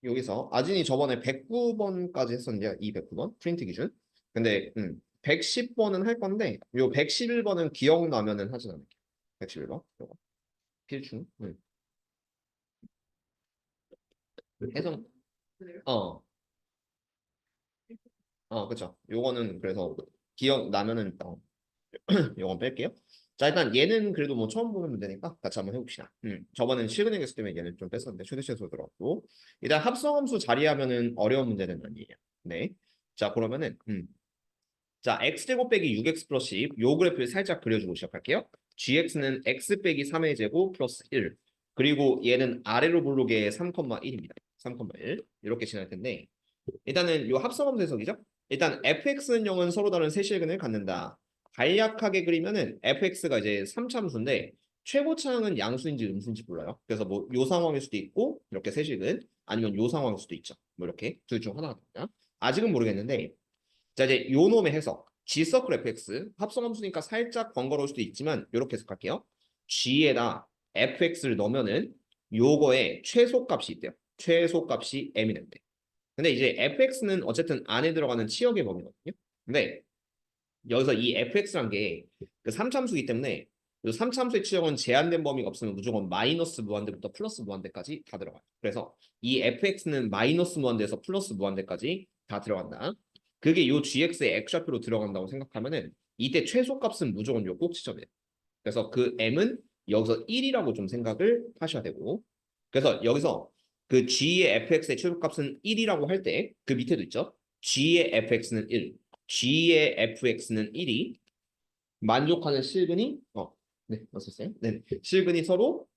여기서 아진이 저번에 109번까지 했었는데요. 이 109번 프린트 기준. 근데 110번은 할 건데 요 111번은 기억나면은 하진 않을게요. 111번 요거 필충. 해성 어, 그쵸. 요거는 그래서 기억나면은 요건 뺄게요. 자, 일단 얘는 그래도 뭐 처음 보는 문제니까 같이 한번 해봅시다. 저번엔 실근액 했을 때문에 얘는 좀 뺐었는데 최대치에서 들어갔고 일단 합성함수 자리하면은 어려운 문제는 아니에요. 네. 자, 그러면은 자, x제곱 빼기 6x 플러스 10. 요 그래프를 살짝 그려주고 시작할게요. gx는 x 빼기 3의 제곱 플러스 1. 그리고 얘는 아래로 볼록의 3,1입니다. 3,1. 이렇게 지날 텐데 일단은 요 합성함수 해석이죠. 일단 fx는 0은 서로 다른 세실근을 갖는다. 간략하게 그리면은 fx가 이제 3차함수인데 최고차항은 양수인지 음수인지 몰라요. 그래서 뭐 요 상황일 수도 있고 이렇게 세실근 아니면 요 상황일 수도 있죠. 뭐 이렇게 둘 중 하나가 됩니다. 아직은 모르겠는데 자 이제 요 놈의 해석 G서클 fx 합성함수니까 살짝 번거로울 수도 있지만 이렇게 해석할게요. G에다 fx를 넣으면은 요거의 최소값이 있대요. 최소값이 m이 된대. 근데 이제 fx는 어쨌든 안에 들어가는 치역의 범위거든요. 근데 여기서 이 fx란 게 그 3참수이기 때문에 이 3참수의 치역은 제한된 범위가 없으면 무조건 마이너스 무한대부터 플러스 무한대까지 다 들어가요. 그래서 이 fx는 마이너스 무한대에서 플러스 무한대까지 다 들어간다. 그게 요 gx의 x좌표로 들어간다고 생각하면은 이때 최소값은 무조건 요 꼭지점이에요. 그래서 그 m은 여기서 1이라고 좀 생각을 하셔야 되고 그래서 여기서 그 g의 fx의 최소값은 1이라고 할 때 그 밑에도 있죠. g의 fx는 1, g의 fx는 1이 만족하는 실근이 네, 맞았어요. 네, 실근이 서로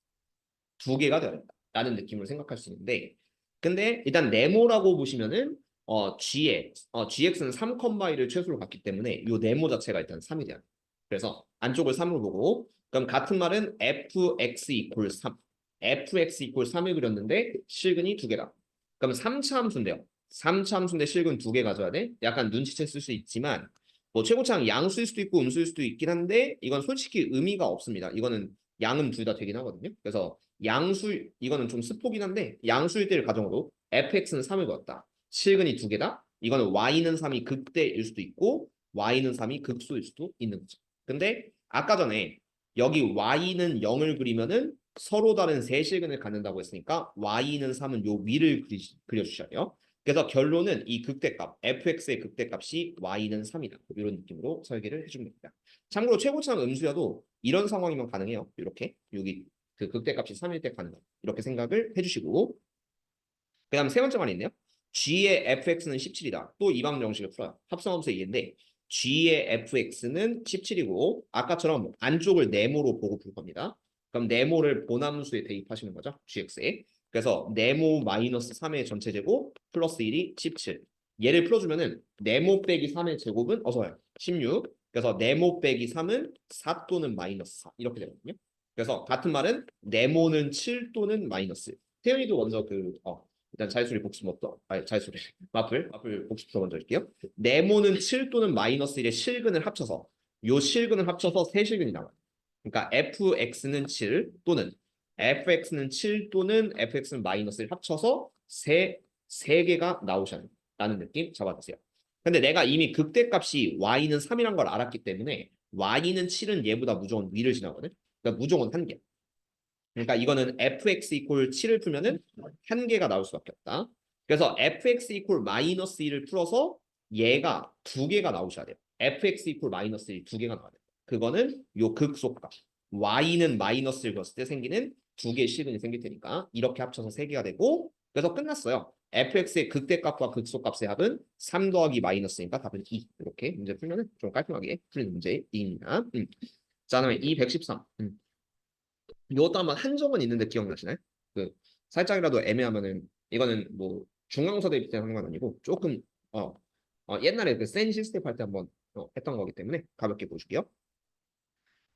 두 개가 되었다라는 느낌으로 생각할 수 있는데 근데 일단 네모라고 보시면은 gx는 3,1을 최소로 갖기 때문에 이 네모 자체가 일단 3이 돼요. 그래서 안쪽을 3으로 보고 그럼 같은 말은 fx 이퀄 3 fx 이퀄 3을 그렸는데 실근이 두 개다. 그럼 3차 함수인데요. 3차 함수인데 실근 두 개 가져야 돼. 약간 눈치채 쓸 수 있지만 뭐 최고차항 양수일 수도 있고 음수일 수도 있긴 한데 이건 솔직히 의미가 없습니다. 이거는 양은 둘 다 되긴 하거든요. 그래서 양수 이거는 좀 스포긴 한데 양수일 때를 가정으로 fx는 3을 넣었다. 실근이 두 개다. 이거는 y는 3이 극대일 수도 있고 y는 3이 극소일 수도 있는 거죠. 근데 아까 전에 여기 y는 0을 그리면은 서로 다른 세 실근을 갖는다고 했으니까 y는 3은 요 위를 그려주셔야 돼요. 그래서 결론은 이 극대값 fx의 극대값이 y는 3이다. 이런 느낌으로 설계를 해주면 됩니다. 참고로 최고차항 음수여도 이런 상황이면 가능해요. 이렇게 여기 그 극대값이 3일 때 가능하다. 이렇게 생각을 해주시고 그 다음 세 번째 말이 있네요. g의 fx는 17이다. 또 이방 정식을 풀어요. 합성함수의 얘인데 g의 fx는 17이고 아까처럼 안쪽을 네모로 보고 풀 겁니다. 그럼 네모를 본함수에 대입하시는 거죠. gx에. 그래서 네모 마이너스 3의 전체 제곱 플러스 1이 17. 얘를 풀어주면은 네모 빼기 3의 제곱은 어서요. 16. 그래서 네모 빼기 3은 4 또는 마이너스 4 이렇게 되거든요. 그래서 같은 말은 네모는 7 또는 마이너스 1. 태연이도 먼저 일단 자유수리 복습부터 자유수리 마플 복습부터 먼저 할게요. 네모는 7 또는 마이너스 1의 실근을 합쳐서 요 실근을 합쳐서 세 실근이 나와요. 그러니까 fx는 7 또는 fx는 7 또는 fx는 마이너스 1 합쳐서 세 개가 나오셔라는 느낌 잡아주세요. 근데 내가 이미 극대값이 y는 3이란 걸 알았기 때문에 y는 7은 얘보다 무조건 위를 지나거든. 그러니까 무조건 한 개. 그러니까 이거는 fx 이퀄 7을 풀면은 한 개가 나올 수밖에 없다. 그래서 fx 이퀄 마이너스 1을 풀어서 얘가 두 개가 나오셔야 돼요. fx 이퀄 마이너스 1 두 개가 나와야 돼요. 그거는 요 극소값. y는 마이너스 1 넣었을 때 생기는 두 개의 실근이 생길 테니까 이렇게 합쳐서 세 개가 되고 그래서 끝났어요. fx의 극대값과 극소값의 합은 3 더하기 마이너스니까 답은 2. 이렇게 문제 풀면은 좀 깔끔하게 풀리는 문제입니다. 자, 다음에 213. 이것도 한번 한 적은 있는데 기억나시나요? 그 살짝이라도 애매하면은 이거는 뭐 중앙서 대입 때 하는 건 아니고 조금 옛날에 그 센 시스템 할 때 한번 했던 거기 때문에 가볍게 보실게요.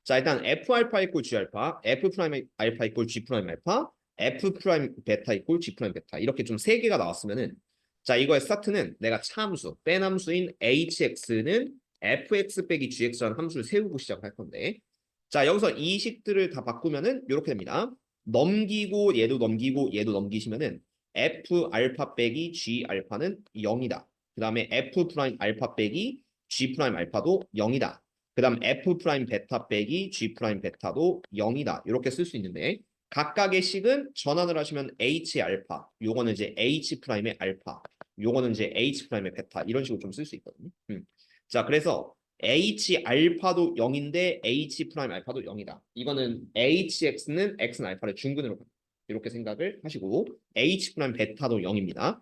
자 일단 f 알파 이꼴 g 알파, f 프라임 알파 이꼴 g 프라임 알파, f 프라임 베타 이꼴 g 프라임 베타 이렇게 좀 세 개가 나왔으면은 자 이거의 스타트는 내가 차함수 뺀 함수인 hx는 fx 빼기 gx라는 함수를 세우고 시작할 건데 자 여기서 이 식들을 다 바꾸면은 이렇게 됩니다. 넘기고 얘도 넘기고 얘도 넘기시면은 F 알파 빼기 G 알파는 0이다. 그 다음에 F 프라임 알파 빼기 G 프라임 알파도 0이다. 그 다음 F 프라임 베타 빼기 G 프라임 베타도 0이다. 이렇게 쓸 수 있는데 각각의 식은 전환을 하시면 H 알파, 요거는 이제 H 프라임의 알파, 요거는 이제 H 프라임의 베타 이런 식으로 좀 쓸 수 있거든요. 자, 그래서 H 알파도 0인데 H 프라임 알파도 0이다. 이거는 HX는 X는 알파를 중근으로 이렇게 생각을 하시고 H 프라임 베타도 0입니다.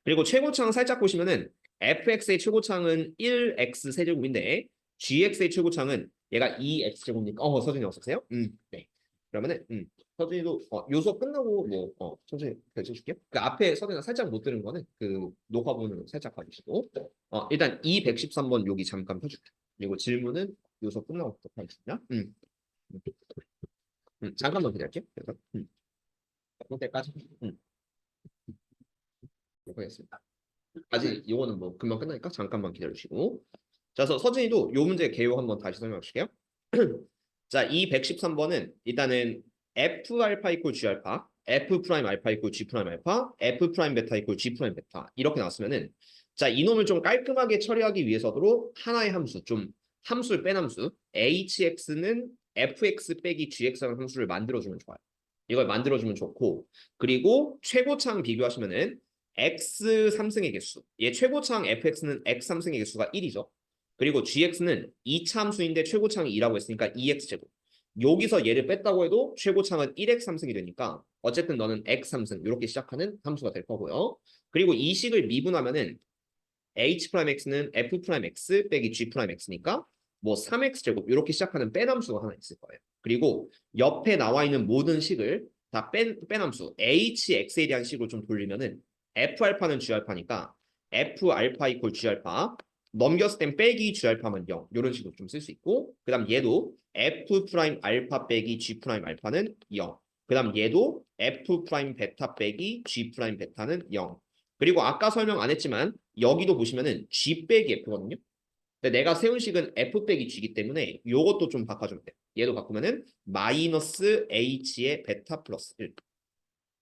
그리고 최고창 살짝 보시면은 fx의 최고창은 1x 세제곱인데 gx의 최고창은 얘가 2x 제곱이니까 서준이 어서오세요. 네. 그러면은 서준이도 요소 끝나고 뭐 천천히 결제 줄게요. 그 앞에 서준이가 살짝 못 들은 거는 그 녹화 부분으로 살짝 봐주시고 일단 213번 여기 잠깐 펴줄게요. 그리고 질문은 요소 끝나고 부터 하겠습니다. 잠깐만 기다릴게요. 그래서 그때까지 하겠습니다. 아직 이거는 뭐 금방 끝나니까 잠깐만 기다려주시고. 자, 그래서 서진이도 요 문제 개요 한번 다시 설명해 주실게요. 자, 이 113번은 일단은 F 알파 이퀄 G 알파, F 프라임 알파 이퀄 G 프라임 알파, F 프라임 베타 이퀄 G 프라임 베타 이렇게 나왔으면은 자, 이놈을 좀 깔끔하게 처리하기 위해서도 하나의 함수, 좀 함수를 뺀 함수 HX는 FX 빼기 GX라는 함수를 만들어주면 좋아요. 이걸 만들어주면 좋고 그리고 최고창 비교하시면은 x 3승의 개수. 얘 최고창 fx는 x 3승의 개수가 1이죠. 그리고 gx는 2차 함수인데 최고창이 2라고 했으니까 2x제곱. 여기서 얘를 뺐다고 해도 최고창은 1x 3승이 되니까 어쨌든 너는 x 3승 이렇게 시작하는 함수가 될 거고요. 그리고 이 식을 미분하면은 h 프라임 x는 f 프라임 x 빼기 g 프라임 x니까 뭐 3x제곱 이렇게 시작하는 뺀 함수가 하나 있을 거예요. 그리고 옆에 나와 있는 모든 식을 다 뺀 함수 hx에 대한 식으로 좀 돌리면은 f 알파는 g 알파니까 f 알파 이퀄 g 알파 넘겼을 땐 빼기 g 알파면 0 이런 식으로 좀 쓸 수 있고 그다음 얘도 f 프라임 알파 빼기 g 프라임 알파는 0 그다음 얘도 f 프라임 베타 빼기 g 프라임 베타는 0 그리고 아까 설명 안 했지만 여기도 보시면은 g 빼기 f거든요. 근데 내가 세운 식은 f 빼기 g이기 때문에 요것도 좀 바꿔주면 돼요. 얘도 바꾸면은 마이너스 h의 베타 플러스 1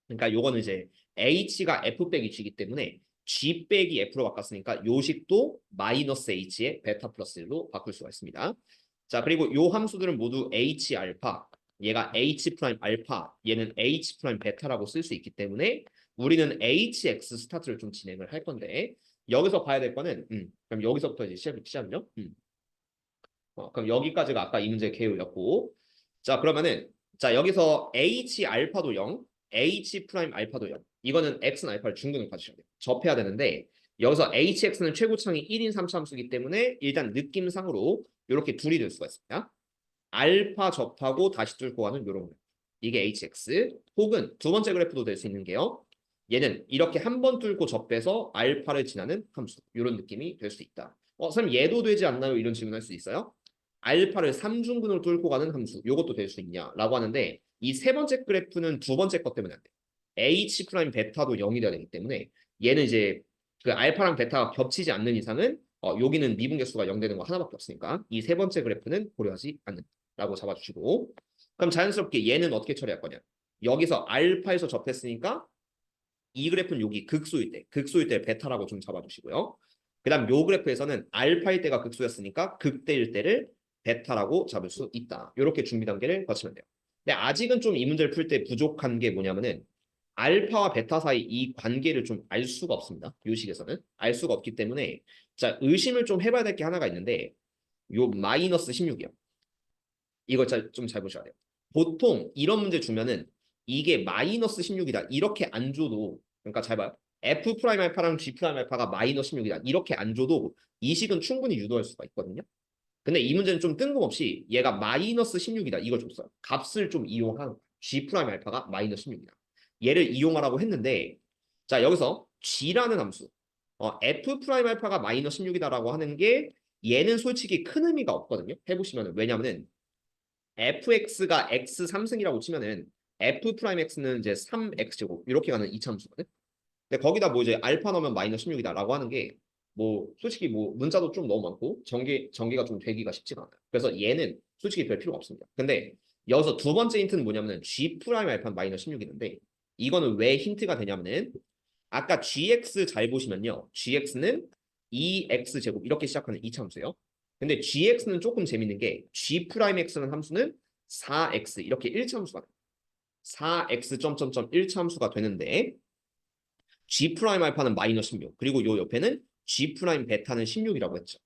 그러니까 요거는 이제 h가 f 빼기 g이기 때문에 g 빼기 f로 바꿨으니까 요 식도 마이너스 h의 베타 플러스 1로 바꿀 수가 있습니다. 자, 그리고 요 함수들은 모두 h 알파, 얘가 h 프라임 알파, 얘는 h 프라임 베타라고 쓸 수 있기 때문에 우리는 hx 스타트를 좀 진행을 할 건데 여기서 봐야 될 거는 그럼 여기서부터 이제 시작이죠. 그럼 여기까지가 아까 이 문제 개요였고 자, 그러면은 자, 여기서 h 알파도 0, h 프라임 알파도 0. 이거는 x는 알파를 중근을 가주셔야 돼요. 접해야 되는데 여기서 hx는 최고창이 1인 3차 함수이기 때문에 일단 느낌상으로 이렇게 둘이 될 수가 있습니다. 알파 접하고 다시 뚫고 가는 이런 거. 이게 hx 혹은 두 번째 그래프도 될 수 있는 게요. 얘는 이렇게 한 번 뚫고 접해서 알파를 지나는 함수. 이런 느낌이 될 수 있다. 선생님 얘도 되지 않나요? 이런 질문할 수 있어요. 알파를 3중근으로 뚫고 가는 함수. 이것도 될 수 있냐라고 하는데 이 세 번째 그래프는 두 번째 것 때문에 안 돼. h 프라임 베타도 0이 돼야 되기 때문에 얘는 이제 그 알파랑 베타가 겹치지 않는 이상은 여기는 미분계수가 0 되는 거 하나밖에 없으니까 이 세 번째 그래프는 고려하지 않는다라고 잡아주시고 그럼 자연스럽게 얘는 어떻게 처리할 거냐? 여기서 알파에서 접했으니까 이 그래프는 여기 극소일 때 베타라고 좀 잡아주시고요. 그 다음 요 그래프에서는 알파일 때가 극소였으니까 극대일 때를 베타라고 잡을 수 있다. 이렇게 준비 단계를 거치면 돼요. 근데 아직은 좀 이 문제를 풀 때 부족한 게 뭐냐면은 알파와 베타 사이 이 관계를 좀 알 수가 없습니다. 요 식에서는 알 수가 없기 때문에 자 의심을 좀 해봐야 될 게 하나가 있는데 요 마이너스 16이요. 이거 좀 잘 보셔야 돼요. 보통 이런 문제 주면은 이게 마이너스 16이다. 이렇게 안 줘도 그러니까 잘 봐요. F 프라임 알파랑 G 프라임 알파가 마이너스 16이다. 이렇게 안 줘도 이 식은 충분히 유도할 수가 있거든요. 근데 이 문제는 좀 뜬금없이 얘가 마이너스 16이다. 이걸 줬어요. 값을 좀 이용한 G 프라임 알파가 마이너스 16이다. 얘를 이용하라고 했는데 자 여기서 G라는 함수 F 프라임 알파가 마이너스 16이다라고 하는 게 얘는 솔직히 큰 의미가 없거든요. 해보시면 왜냐면은 fx가 x 3승이라고 치면은 f 프라임 x는 이제 3x제곱 이렇게 가는 이차함수거든. 근데 거기다 뭐 이제 알파 넣으면 마이너스 16이다라고 하는 게 뭐 솔직히 뭐 문자도 좀 너무 많고 전개가 좀 되기가 쉽지가 않아요. 그래서 얘는 솔직히 별 필요가 없습니다. 근데 여기서 두 번째 힌트는 뭐냐면은 g 프라임 알파 마이너스 16이 있는데 이거는 왜 힌트가 되냐면은 아까 gx 잘 보시면요. gx는 2x제곱 이렇게 시작하는 이차함수예요. 근데 gx는 조금 재밌는 게 g'x라는 함수는 4x 이렇게 1차함수가 돼요. 4x 점점점 1차함수가 되는데 g 프라임 알파는 마이너스 16 그리고 요 옆에는 g 프라임 베타는 16이라고 했죠.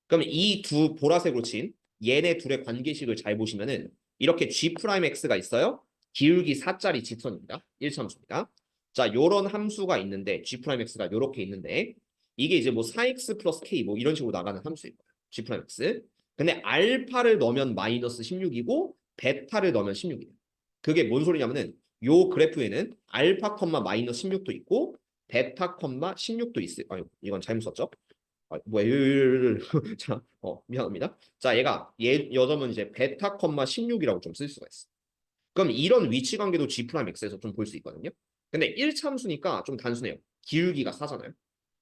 그럼 이 두 보라색으로 친 얘네 둘의 관계식을 잘 보시면은 이렇게 g 프라임 x가 있어요. 기울기 4짜리 직선입니다. 1차함수입니다. 자, 요런 함수가 있는데 g 프라임 x가 요렇게 있는데 이게 이제 뭐 4x 플러스 k 뭐 이런 식으로 나가는 함수일 거예요. g 프라임 x. 근데 알파를 넣으면 마이너스 16이고 베타를 넣으면 16이에요. 그게 뭔 소리냐면은 요 그래프에는 알파 컴마 마이너스 16도 있고 베타 컴마 16도 있어요. 아유, 이건 잘못 썼죠? 뭐야, 자, 미안합니다. 자, 여 점은 이제 베타 컴마 16이라고 좀 쓸 수가 있어. 그럼 이런 위치 관계도 G 프라임 X에서 좀 볼 수 있거든요. 근데 1차 함수니까 좀 단순해요. 기울기가 4잖아요.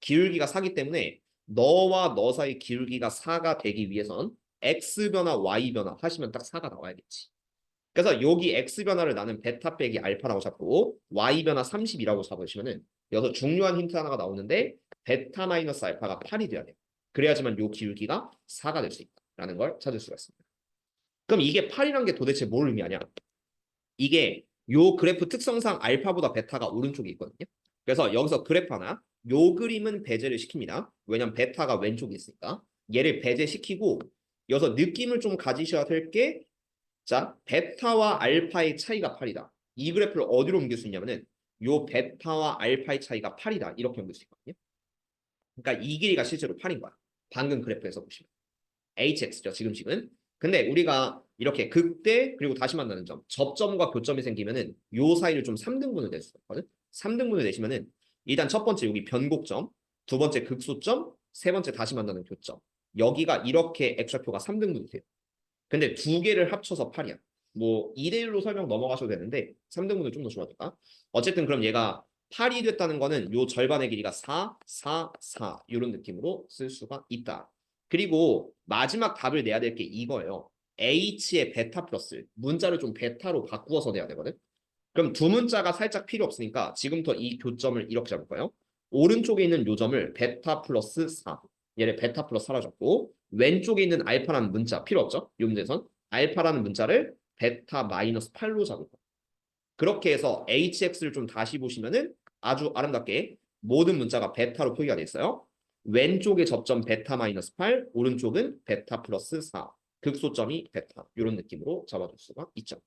기울기가 4기 때문에 너와 너 사이 기울기가 4가 되기 위해선 X 변화, Y 변화 하시면 딱 4가 나와야겠지. 그래서 여기 X 변화를 나는 베타 빼기 알파라고 잡고 Y 변화 30이라고 잡으시면은 여기서 중요한 힌트 하나가 나오는데 베타 마이너스 알파가 8이 돼야 돼요. 그래야지만 요 기울기가 4가 될 수 있다라는 걸 찾을 수가 있습니다. 그럼 이게 8이란 게 도대체 뭘 의미하냐? 이게 요 그래프 특성상 알파보다 베타가 오른쪽에 있거든요. 그래서 여기서 그래프 하나 요 그림은 배제를 시킵니다. 왜냐면 베타가 왼쪽에 있으니까 얘를 배제시키고 여기서 느낌을 좀 가지셔야 될게 자, 베타와 알파의 차이가 8이다. 이 그래프를 어디로 옮길 수 있냐면은 요 베타와 알파의 차이가 8이다. 이렇게 옮길 수 있거든요. 그러니까 이 길이가 실제로 8인 거야. 방금 그래프에서 보시면. hx죠. 지금식은. 근데 우리가 이렇게 극대 그리고 다시 만나는 점, 접점과 교점이 생기면은 요 사이를 좀 3등분을 낼 수가 있거든. 3등분을 내시면은 일단 첫 번째 여기 변곡점, 두 번째 극소점, 세 번째 다시 만나는 교점. 여기가 이렇게 x좌표가 3등분이 돼요. 근데 두 개를 합쳐서 8이야. 뭐 2대1로 설명 넘어가셔도 되는데 3등분을 좀 더 좋아할까? 어쨌든 그럼 얘가 8이 됐다는 거는 요 절반의 길이가 4, 4, 4 이런 느낌으로 쓸 수가 있다. 그리고 마지막 답을 내야 될 게 이거예요. h의 베타 플러스 문자를 좀 베타로 바꾸어서 내야 되거든. 그럼 두 문자가 살짝 필요 없으니까 지금부터 이 교점을 이렇게 잡을 거예요. 오른쪽에 있는 요점을 베타 플러스 4 얘를 베타 플러스 4라 잡고 왼쪽에 있는 알파라는 문자 필요 없죠? 이 문제에선 알파라는 문자를 베타 마이너스 8로 잡을 거예요. 그렇게 해서 hx를 좀 다시 보시면은 아주 아름답게 모든 문자가 베타로 표기가 돼 있어요. 왼쪽의 접점 베타 마이너스 8, 오른쪽은 베타 플러스 4. 극소점이 베타. 이런 느낌으로 잡아줄 수가 있죠.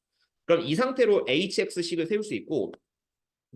그럼 이 상태로 hx식을 세울 수 있고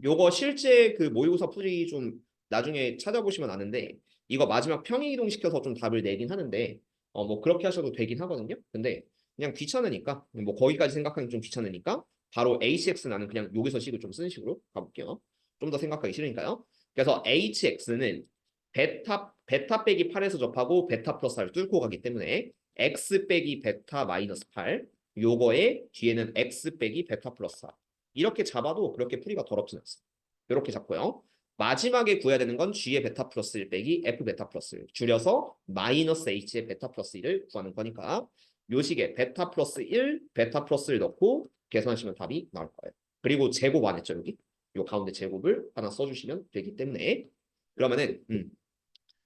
요거 실제 그 모의고사 풀이 좀 나중에 찾아보시면 아는데 이거 마지막 평행이동 시켜서 좀 답을 내긴 하는데 뭐 그렇게 하셔도 되긴 하거든요. 근데 그냥 귀찮으니까 뭐 거기까지 생각하기 좀 귀찮으니까 바로 hx 나는 그냥 여기서 식을 좀 쓰는 식으로 가볼게요. 좀 더 생각하기 싫으니까요. 그래서 hx는 베타 빼기 8에서 접하고 베타 플러스 4를 뚫고 가기 때문에 x 빼기 베타 마이너스 8 요거에 뒤에는 x 빼기 베타 플러스 4 이렇게 잡아도 그렇게 풀이가 더럽진 않습니다. 이렇게 잡고요. 마지막에 구해야 되는 건 g의 베타 플러스 1 빼기 f 베타 플러스 1 줄여서 마이너스 h의 베타 플러스 1을 구하는 거니까 요 식에 베타 플러스 1, 베타 플러스 1 넣고 계산하시면 답이 나올 거예요. 그리고 제곱 안 했죠 여기? 요 가운데 제곱을 하나 써주시면 되기 때문에 그러면은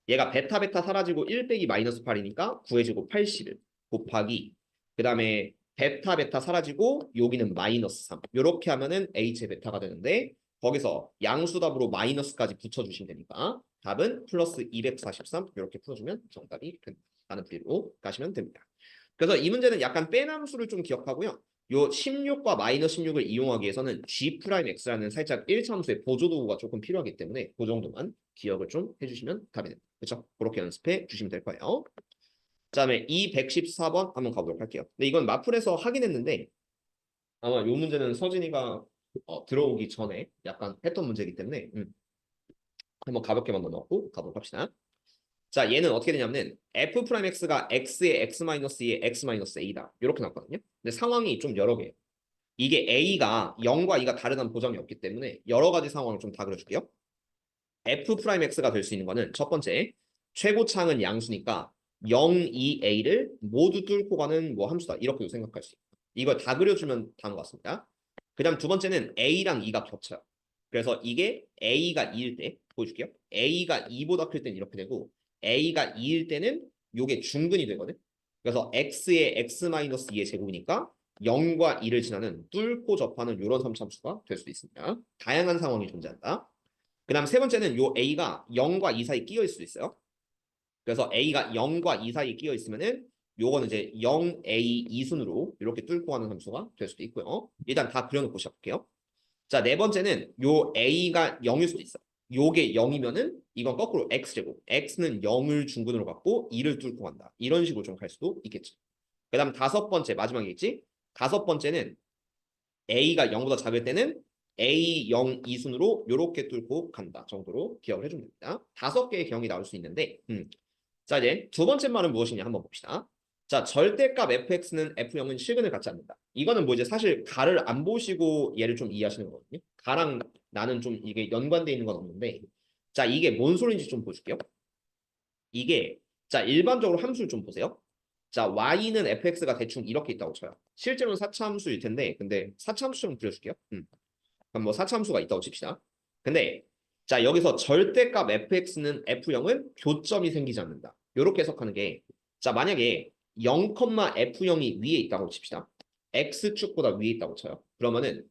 얘가 베타 사라지고 1 빼기 마이너스 8이니까 9의 제곱 80을 곱하기 그 다음에 베타 사라지고 여기는 마이너스 3 이렇게 하면은 h의 베타가 되는데 거기서 양수답으로 마이너스까지 붙여주시면 되니까 답은 플러스 243 이렇게 풀어주면 정답이 됩니다. 라는 풀이로 가시면 됩니다. 그래서 이 문제는 약간 빼남수를 좀 기억하고요. 요 16과 마이너스 16을 이용하기 위해서는 g'x라는 살짝 1차함수의 보조도구가 조금 필요하기 때문에 그 정도만 기억을 좀 해주시면 답이 됩니다. 그렇죠? 그렇게 연습해 주시면 될 거예요. 그다음에 214번 한번 가보도록 할게요. 근데 이건 마플에서 하긴 했는데 아마 요 문제는 서진이가 들어오기 전에 약간 했던 문제이기 때문에 한번 가볍게만 넣어놓고 가보도록 합시다. 자, 얘는 어떻게 되냐면 f'x가 x의 x-2의 x-a다. 이렇게 나왔거든요. 근데 상황이 좀 여러 개예요. 이게 a가 0과 2가 다르다는 보장이 없기 때문에 여러 가지 상황을 좀 다 그려줄게요. f'x가 될 수 있는 거는 첫 번째, 최고차항은 양수니까 0, 2, a를 모두 뚫고 가는 뭐 함수다. 이렇게도 생각할 수 있고 이걸 다 그려주면 다는 것 같습니다. 그 다음 두 번째는 a랑 2가 겹쳐요. 그래서 이게 a가 2일 때 보여줄게요. a가 2보다 클 때는 이렇게 되고 a가 2일 때는 요게 중근이 되거든. 그래서 x의 x-2의 제곱이니까 0과 2를 지나는 뚫고 접하는 이런 삼차함수가 될 수도 있습니다. 다양한 상황이 존재한다. 그 다음 세 번째는 요 a가 0과 2 사이 끼어 있을 수 있어요. 그래서 a가 0과 2 사이 끼어 있으면은 요거는 이제 0a 2순으로 이렇게 뚫고 가는 함수가 될 수도 있고요. 일단 다 그려놓고 시작할게요. 자, 네 번째는 요 a가 0일 수도 있어. 요게 0이면은 이건 거꾸로 x제곱. x는 0을 중근으로 갖고 2를 뚫고 간다. 이런 식으로 좀 갈 수도 있겠죠. 그 다음 다섯 번째 마지막이겠지. 다섯 번째는 a가 0보다 작을 때는 a 0 2순으로 이렇게 뚫고 간다 정도로 기억을 해주면 됩니다. 다섯 개의 경이 나올 수 있는데 자 이제 두 번째 말은 무엇이냐 한번 봅시다. 자 절대값 fx는 f0은 실근을 갖지 않는다. 이거는 뭐 이제 사실 가를 안 보시고 얘를 좀 이해하시는 거거든요. 가랑 나는 좀 이게 연관돼 있는 건 없는데 자 이게 뭔 소리인지 좀 보여줄게요. 이게 자 일반적으로 함수를 좀 보세요. 자 y는 fx가 대충 이렇게 있다고 쳐요. 실제로는 사차함수일 텐데 근데 사차함수처럼 그려줄게요. 그럼 뭐 사차함수가 있다고 칩시다. 근데 자 여기서 절대값 fx는 f0은 교점이 생기지 않는다. 이렇게 해석하는 게 자 만약에 0, f0이 위에 있다고 칩시다. x축보다 위에 있다고 쳐요. 그러면은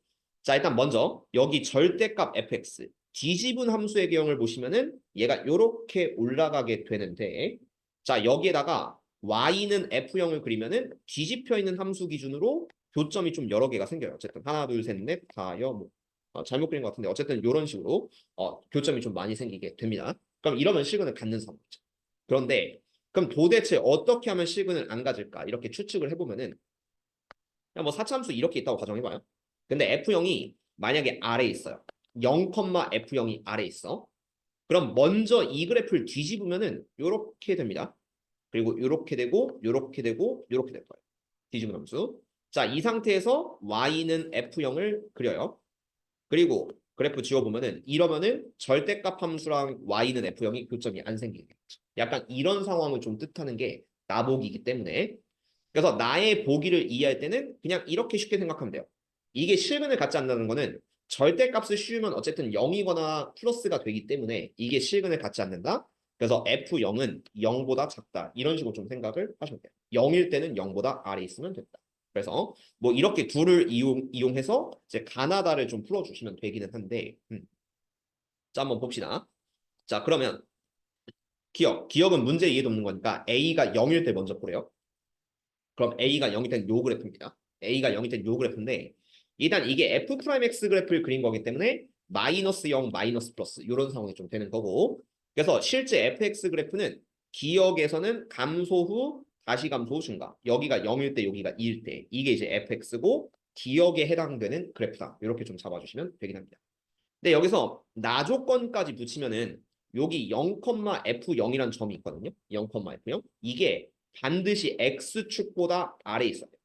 자 일단 먼저 여기 절대값 fx 뒤집은 함수의 개형을 보시면은 얘가 이렇게 올라가게 되는데 자 여기에다가 y는 f0을 그리면은 뒤집혀 있는 함수 기준으로 교점이 좀 여러 개가 생겨요. 어쨌든 하나, 둘, 셋, 넷, 다, 여, 뭐 잘못 그린 것 같은데 어쨌든 이런 식으로 교점이 좀 많이 생기게 됩니다. 그럼 이러면 실근을 갖는 상황이죠. 그런데 그럼 도대체 어떻게 하면 실근을 안 가질까? 이렇게 추측을 해보면은 그냥 뭐 사차함수 이렇게 있다고 가정해봐요. 근데 F0이 만약에 아래에 있어요. 0, F0이 아래에 있어. 그럼 먼저 이 그래프를 뒤집으면은 이렇게 됩니다. 그리고 이렇게 되고 이렇게 되고 이렇게 될 거예요. 뒤집은 함수. 자, 이 상태에서 y는 f0을 그려요. 그리고 그래프 지워보면은 이러면은 절대값 함수랑 y는 f0이 교점이 안 생기겠죠. 약간 이런 상황을 좀 뜻하는 게 나보기이기 때문에 그래서 나의 보기를 이해할 때는 그냥 이렇게 쉽게 생각하면 돼요. 이게 실근을 갖지 않는다는 거는 절대값을 씌우면 어쨌든 0이거나 플러스가 되기 때문에 이게 실근을 갖지 않는다. 그래서 F0은 0보다 작다. 이런 식으로 좀 생각을 하시면 돼요. 0일 때는 0보다 아래 있으면 된다. 그래서 뭐 이렇게 둘을 이용해서 이제 가나다를 좀 풀어주시면 되기는 한데 자 한번 봅시다. 자 그러면 기억은 문제 이해도 없는 거니까 A가 0일 때 먼저 보래요. 그럼 A가 0이 된 요 그래프입니다. A가 0이 된 요 그래프인데 일단 이게 F'X 그래프를 그린 거기 때문에 마이너스 0, 마이너스 플러스 이런 상황이 좀 되는 거고 그래서 실제 fx 그래프는 기억에서는 감소 후 다시 감소 후 증가 여기가 0일 때 여기가 2일 때 이게 이제 fx고 기억에 해당되는 그래프다. 이렇게 좀 잡아주시면 되긴 합니다. 근데 여기서 나 조건까지 붙이면은 여기 0,f0이라는 점이 있거든요. 0,f0 이게 반드시 x축보다 아래에 있어야 돼.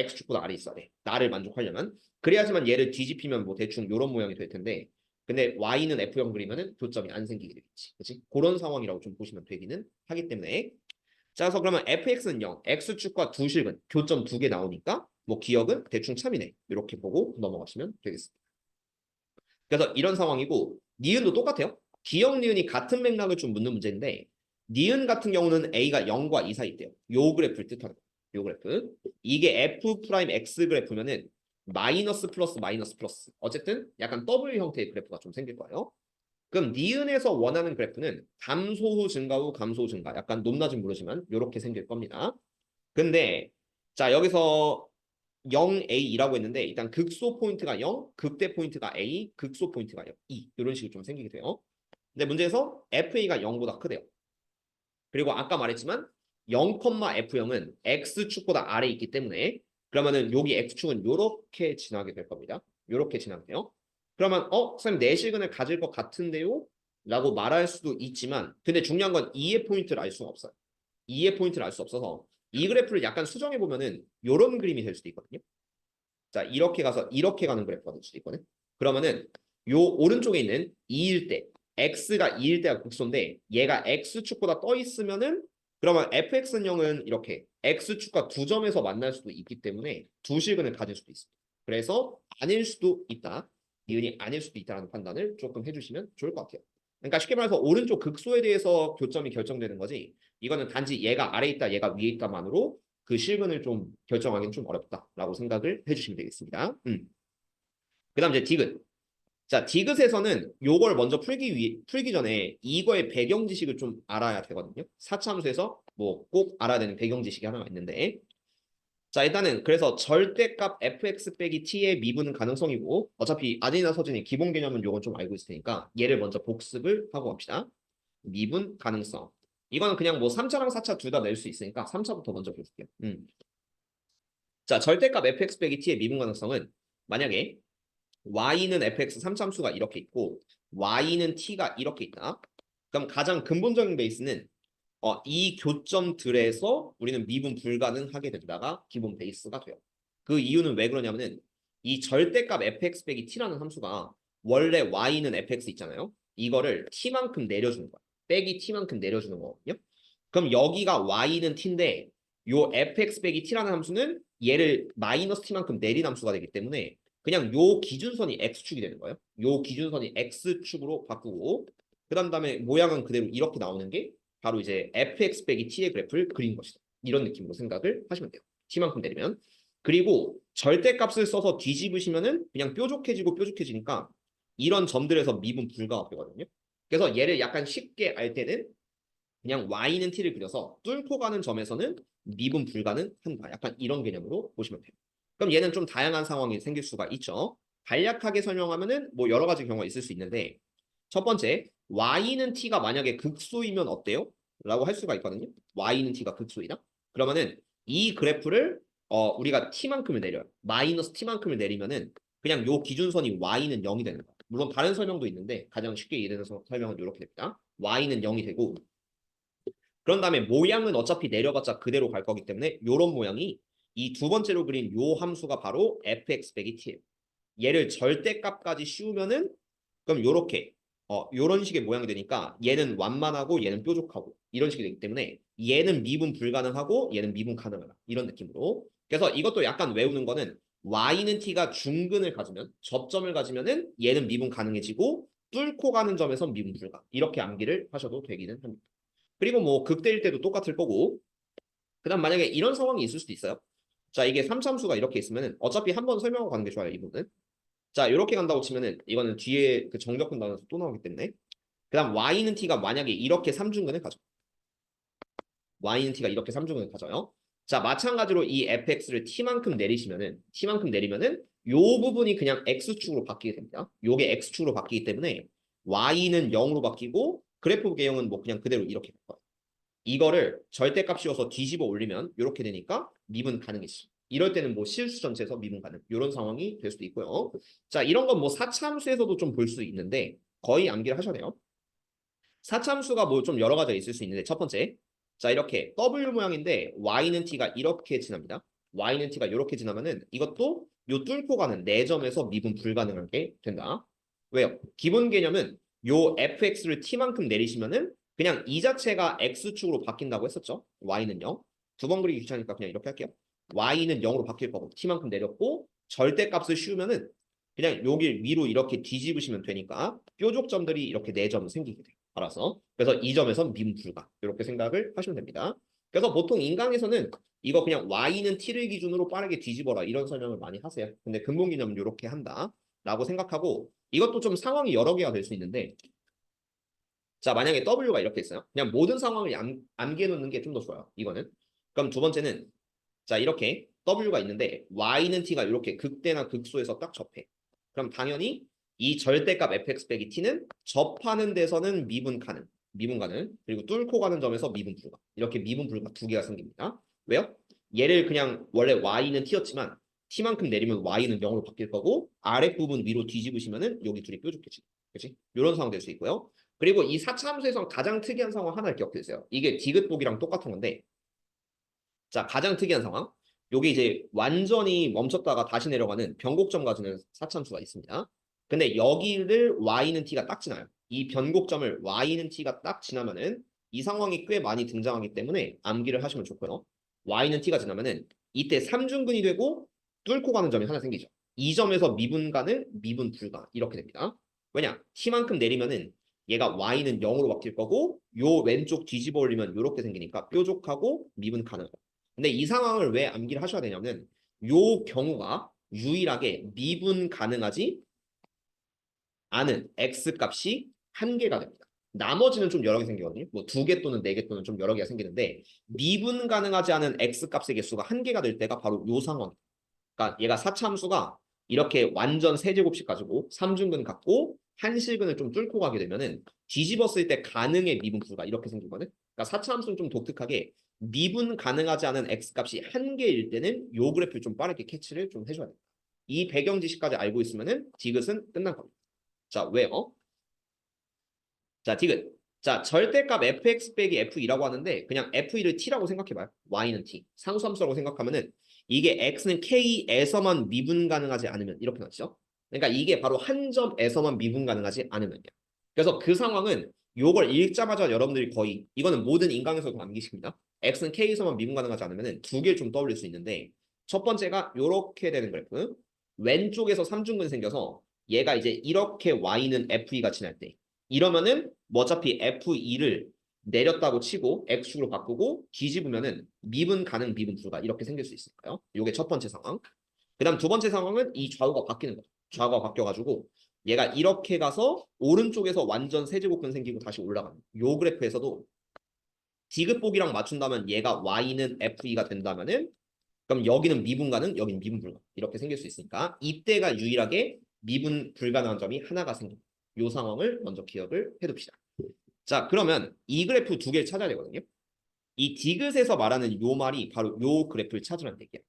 x축보다 아래에 있어야 돼. 나를 만족하려면. 그래야지만 얘를 뒤집히면 뭐 대충 이런 모양이 될 텐데 근데 y는 f0 그리면은 교점이 안 생기게 되겠지. 그렇지? 그런 상황이라고 좀 보시면 되기는 하기 때문에 자 그래서 그러면 fx는 0, x축과 두 실근, 교점 두 개 나오니까 뭐 기억은 대충 참이네. 이렇게 보고 넘어가시면 되겠습니다. 그래서 이런 상황이고 니은도 똑같아요. 기억 니은이 같은 맥락을 좀 묻는 문제인데 니은 같은 경우는 a가 0과 2 사이 있대요. 요 그래프를 뜻하는 거예요. 요 그래프. 이게 f 프라임 x 그래프면은 마이너스 플러스 마이너스 플러스. 어쨌든 약간 W 형태의 그래프가 좀 생길 거예요. 그럼 니은에서 원하는 그래프는 감소 후 증가 후 감소 후 증가. 약간 높낮이 모르지만 이렇게 생길 겁니다. 근데 자 여기서 0A라고 했는데 일단 극소 포인트가 0, 극대 포인트가 A, 극소 포인트가 0, 2 이런 식으로 좀 생기게 돼요. 근데 문제에서 FA가 0보다 크대요. 그리고 아까 말했지만 0,F0은 X축보다 아래에 있기 때문에 그러면은 여기 X축은 이렇게 지나게 될 겁니다. 이렇게 지나게 돼요. 그러면 선생님 내시근을 가질 것 같은데요? 라고 말할 수도 있지만 근데 중요한 건 2의 포인트를 알 수가 없어요. 2의 포인트를 알 수 없어서 이 그래프를 약간 수정해 보면은 이런 그림이 될 수도 있거든요. 자, 이렇게 가서 이렇게 가는 그래프가 될 수도 있거든. 그러면은 요 오른쪽에 있는 2일 때 x가 2일 때가 극소인데 얘가 x축보다 떠 있으면은 그러면 fx는 0은 이렇게 x축과 두 점에서 만날 수도 있기 때문에 두 실근을 가질 수도 있습니다. 그래서 아닐 수도 있다. 니은이 아닐 수도 있다는 판단을 조금 해주시면 좋을 것 같아요. 그러니까 쉽게 말해서 오른쪽 극소에 대해서 교점이 결정되는 거지 이거는 단지 얘가 아래에 있다 얘가 위에 있다만으로 그 실근을 좀 결정하기는 좀 어렵다라고 생각을 해주시면 되겠습니다. 그다음 이제 디귿. 자, 디귿에서는 요걸 먼저 풀기 전에 이거의 배경 지식을 좀 알아야 되거든요. 사차함수에서 뭐 꼭 알아야 되는 배경 지식이 하나가 있는데 자, 일단은 그래서 절대값 fx 빼기 t의 미분은 가능성이고 어차피 아진이나 서진이 기본 개념은 요건 좀 알고 있으니까 얘를 먼저 복습을 하고 갑시다. 미분 가능성. 이거는 그냥 뭐 3차랑 4차 둘 다 낼 수 있으니까 3차부터 먼저 볼게요. 자, 절대값 fx 빼기 t의 미분 가능성은 만약에 y는 fx 3참수가 이렇게 있고 y는 t가 이렇게 있다. 그럼 가장 근본적인 베이스는 이 교점들에서 우리는 미분 불가능하게 된다가 기본 베이스가 돼요. 그 이유는 왜 그러냐면은 이 절대값 fx 빼기 t라는 함수가 원래 y는 fx 있잖아요. 이거를 t만큼 내려주는 거야. 빼기 t만큼 내려주는 거거든요. 그럼 여기가 y는 t인데 요 fx 빼기 t라는 함수는 얘를 마이너스 t만큼 내린 함수가 되기 때문에 그냥 요 기준선이 x축이 되는 거예요. 요 기준선이 x축으로 바꾸고 그 다음에 모양은 그대로 이렇게 나오는 게 바로 이제 fx 빼기 t의 그래프를 그린 것이다. 이런 느낌으로 생각을 하시면 돼요. t만큼 내리면. 그리고 절대값을 써서 뒤집으시면은 그냥 뾰족해지고 뾰족해지니까 이런 점들에서 미분 불가가 되거든요. 그래서 얘를 약간 쉽게 알 때는 그냥 y는 t를 그려서 뚫고 가는 점에서는 미분 불가능한다. 약간 이런 개념으로 보시면 돼요. 그럼 얘는 좀 다양한 상황이 생길 수가 있죠. 간략하게 설명하면은 뭐 여러 가지 경우가 있을 수 있는데 첫 번째 y는 t가 만약에 극소이면 어때요? 라고 할 수가 있거든요. y는 t가 극소이다. 그러면은 이 그래프를 우리가 t만큼을 내려요. 마이너스 t만큼을 내리면은 그냥 요 기준선이 y는 0이 되는 거예요. 물론 다른 설명도 있는데 가장 쉽게 이해되는 설명은 이렇게 됩니다. y는 0이 되고 그런 다음에 모양은 어차피 내려봤자 그대로 갈 거기 때문에 이런 모양이 이 두 번째로 그린 요 함수가 바로 fx 빼기 t예요. 얘를 절대값까지 씌우면은 그럼 요렇게 요런 식의 모양이 되니까 얘는 완만하고 얘는 뾰족하고 이런 식이 되기 때문에 얘는 미분 불가능하고 얘는 미분 가능하다. 이런 느낌으로. 그래서 이것도 약간 외우는 거는 y는 t가 중근을 가지면 접점을 가지면은 얘는 미분 가능해지고 뚫고 가는 점에서 미분 불가. 이렇게 암기를 하셔도 되기는 합니다. 그리고 뭐 극대일 때도 똑같을 거고 그다음 만약에 이런 상황이 있을 수도 있어요. 자, 이게 3참수가 이렇게 있으면은 어차피 한번 설명하고 가는 게 좋아요, 이분은. 자, 이렇게 간다고 치면은 이거는 뒤에 그 정적분 나눠서 또 나오기 때문에 그다음 y는 t가 만약에 이렇게 삼중근을 가져. y는 t가 이렇게 삼중근을 가져요. 자, 마찬가지로 이 fx를 t만큼 내리면은 요 부분이 그냥 x축으로 바뀌게 됩니다. 요게 x축으로 바뀌기 때문에 y는 0으로 바뀌고 그래프 개형은 뭐 그냥 그대로 이렇게 바꿔요. 이거를 절대값 씌워서 뒤집어 올리면 이렇게 되니까 미분 가능해지. 이럴 때는 뭐 실수 전체에서 미분 가능 이런 상황이 될 수도 있고요. 자, 이런 건 뭐 사차함수에서도 좀 볼 수 있는데 거의 암기를 하셔야 돼요. 사차함수가 뭐 좀 여러 가지가 있을 수 있는데 첫 번째, 자 이렇게 W 모양인데 y는 t가 이렇게 지납니다. y는 t가 이렇게 지나면은 이것도 요 뚫고 가는 4점에서 미분 불가능하게 된다. 왜요? 기본 개념은 요 fx를 t만큼 내리시면은 그냥 이 자체가 x축으로 바뀐다고 했었죠. y는 0. 두 번 그리기 귀찮으니까 그냥 이렇게 할게요. y는 0으로 바뀔 거고 t만큼 내렸고 절대값을 씌우면은 그냥 여기 위로 이렇게 뒤집으시면 되니까 뾰족점들이 이렇게 4점 생기게 돼요. 알아서. 그래서 이 점에서 미분 불가. 이렇게 생각을 하시면 됩니다. 그래서 보통 인강에서는 이거 그냥 y는 t를 기준으로 빠르게 뒤집어라 이런 설명을 많이 하세요. 근데 근본 개념은 이렇게 한다. 라고 생각하고 이것도 좀 상황이 여러 개가 될 수 있는데 자 만약에 w가 이렇게 있어요. 그냥 모든 상황을 암기해 놓는 게 좀 더 좋아요. 이거는. 그럼 두 번째는 자 이렇게 w가 있는데 y는 t가 이렇게 극대나 극소에서 딱 접해. 그럼 당연히 이 절대값 fx 빼기 t는 접하는 데서는 미분 가능, 그리고 뚫고 가는 점에서 미분 불가. 이렇게 미분 불가 두 개가 생깁니다. 왜요? 얘를 그냥 원래 y는 t였지만 t만큼 내리면 y는 0으로 바뀔 거고 아랫부분 위로 뒤집으시면은 여기 둘이 뾰족해지. 그렇지? 이런 상황 될 수 있고요. 그리고 이 4차 함수에서 가장 특이한 상황 하나를 기억해 주세요. 이게 디귿복이랑 똑같은 건데 자, 가장 특이한 상황. 요게 이제 완전히 멈췄다가 다시 내려가는 변곡점 가지는 사참수가 있습니다. 근데 여기를 y는 t가 딱 지나요. 이 변곡점을 y는 t가 딱 지나면은 이 상황이 꽤 많이 등장하기 때문에 암기를 하시면 좋고요. y는 t가 지나면은 이때 삼중근이 되고 뚫고 가는 점이 하나 생기죠. 이 점에서 미분 가능, 미분 불가 이렇게 됩니다. 왜냐? t만큼 내리면은 얘가 y는 0으로 바뀔 거고 요 왼쪽 뒤집어 올리면 요렇게 생기니까 뾰족하고 미분 가능하다. 근데 이 상황을 왜 암기를 하셔야 되냐면 요 경우가 유일하게 미분 가능하지 않은 x 값이 한 개가 됩니다. 나머지는 좀 여러 개 생기거든요. 뭐 두 개 또는 네 개 또는 좀 여러 개가 생기는데 미분 가능하지 않은 x 값의 개수가 한 개가 될 때가 바로 요 상황. 그러니까 얘가 4차 함수가 이렇게 완전 세제곱식 가지고 3중근 갖고 한실근을 좀 뚫고 가게 되면은 뒤집었을 때 가능의 미분 불가 이렇게 생기거든. 그러니까 4차 함수는 좀 독특하게 미분 가능하지 않은 x 값이 한 개일 때는 요 그래프를 좀 빠르게 캐치를 좀 해줘야 돼. 이 배경 지식까지 알고 있으면은 디귿은 끝난 겁니다. 자, 왜요? 자, 디귿. 자, 절대값 fx 빼기 f2라고 하는데 그냥 f2를 t라고 생각해봐요. y는 t. 상수함수라고 생각하면은 이게 x는 k에서만 미분 가능하지 않으면 이렇게 나죠. 그러니까 이게 바로 한 점에서만 미분 가능하지 않으면요. 그래서 그 상황은 요걸 읽자마자 여러분들이 거의 이거는 모든 인강에서도 암기식입니다. x는 k에서만 미분 가능하지 않으면은 두 개를 좀 떠올릴 수 있는데 첫 번째가 요렇게 되는 그래프. 왼쪽에서 삼중근 생겨서 얘가 이제 이렇게 y는 f2가 지날 때 이러면은 뭐 어차피 F2를 내렸다고 치고 X축으로 바꾸고 뒤집으면은 미분 가능 미분 불가 이렇게 생길 수 있으니까요. 이게 첫 번째 상황. 그다음 두 번째 상황은 이 좌우가 바뀌는 거죠. 좌우가 바뀌어가지고 얘가 이렇게 가서 오른쪽에서 완전 세제곱근 생기고 다시 올라가는 요 그래프에서도 디귿복이랑 맞춘다면 얘가 Y는 F2가 된다면은 그럼 여기는 미분 가능, 여기는 미분 불가 이렇게 생길 수 있으니까 이때가 유일하게 미분 불가능한 점이 하나가 생깁니다. 이 상황을 먼저 기억을 해둡시다. 자, 그러면 이 그래프 두 개를 찾아야 되거든요. 이 디귿에서 말하는 요 말이 바로 요 그래프를 찾으라는 얘기야.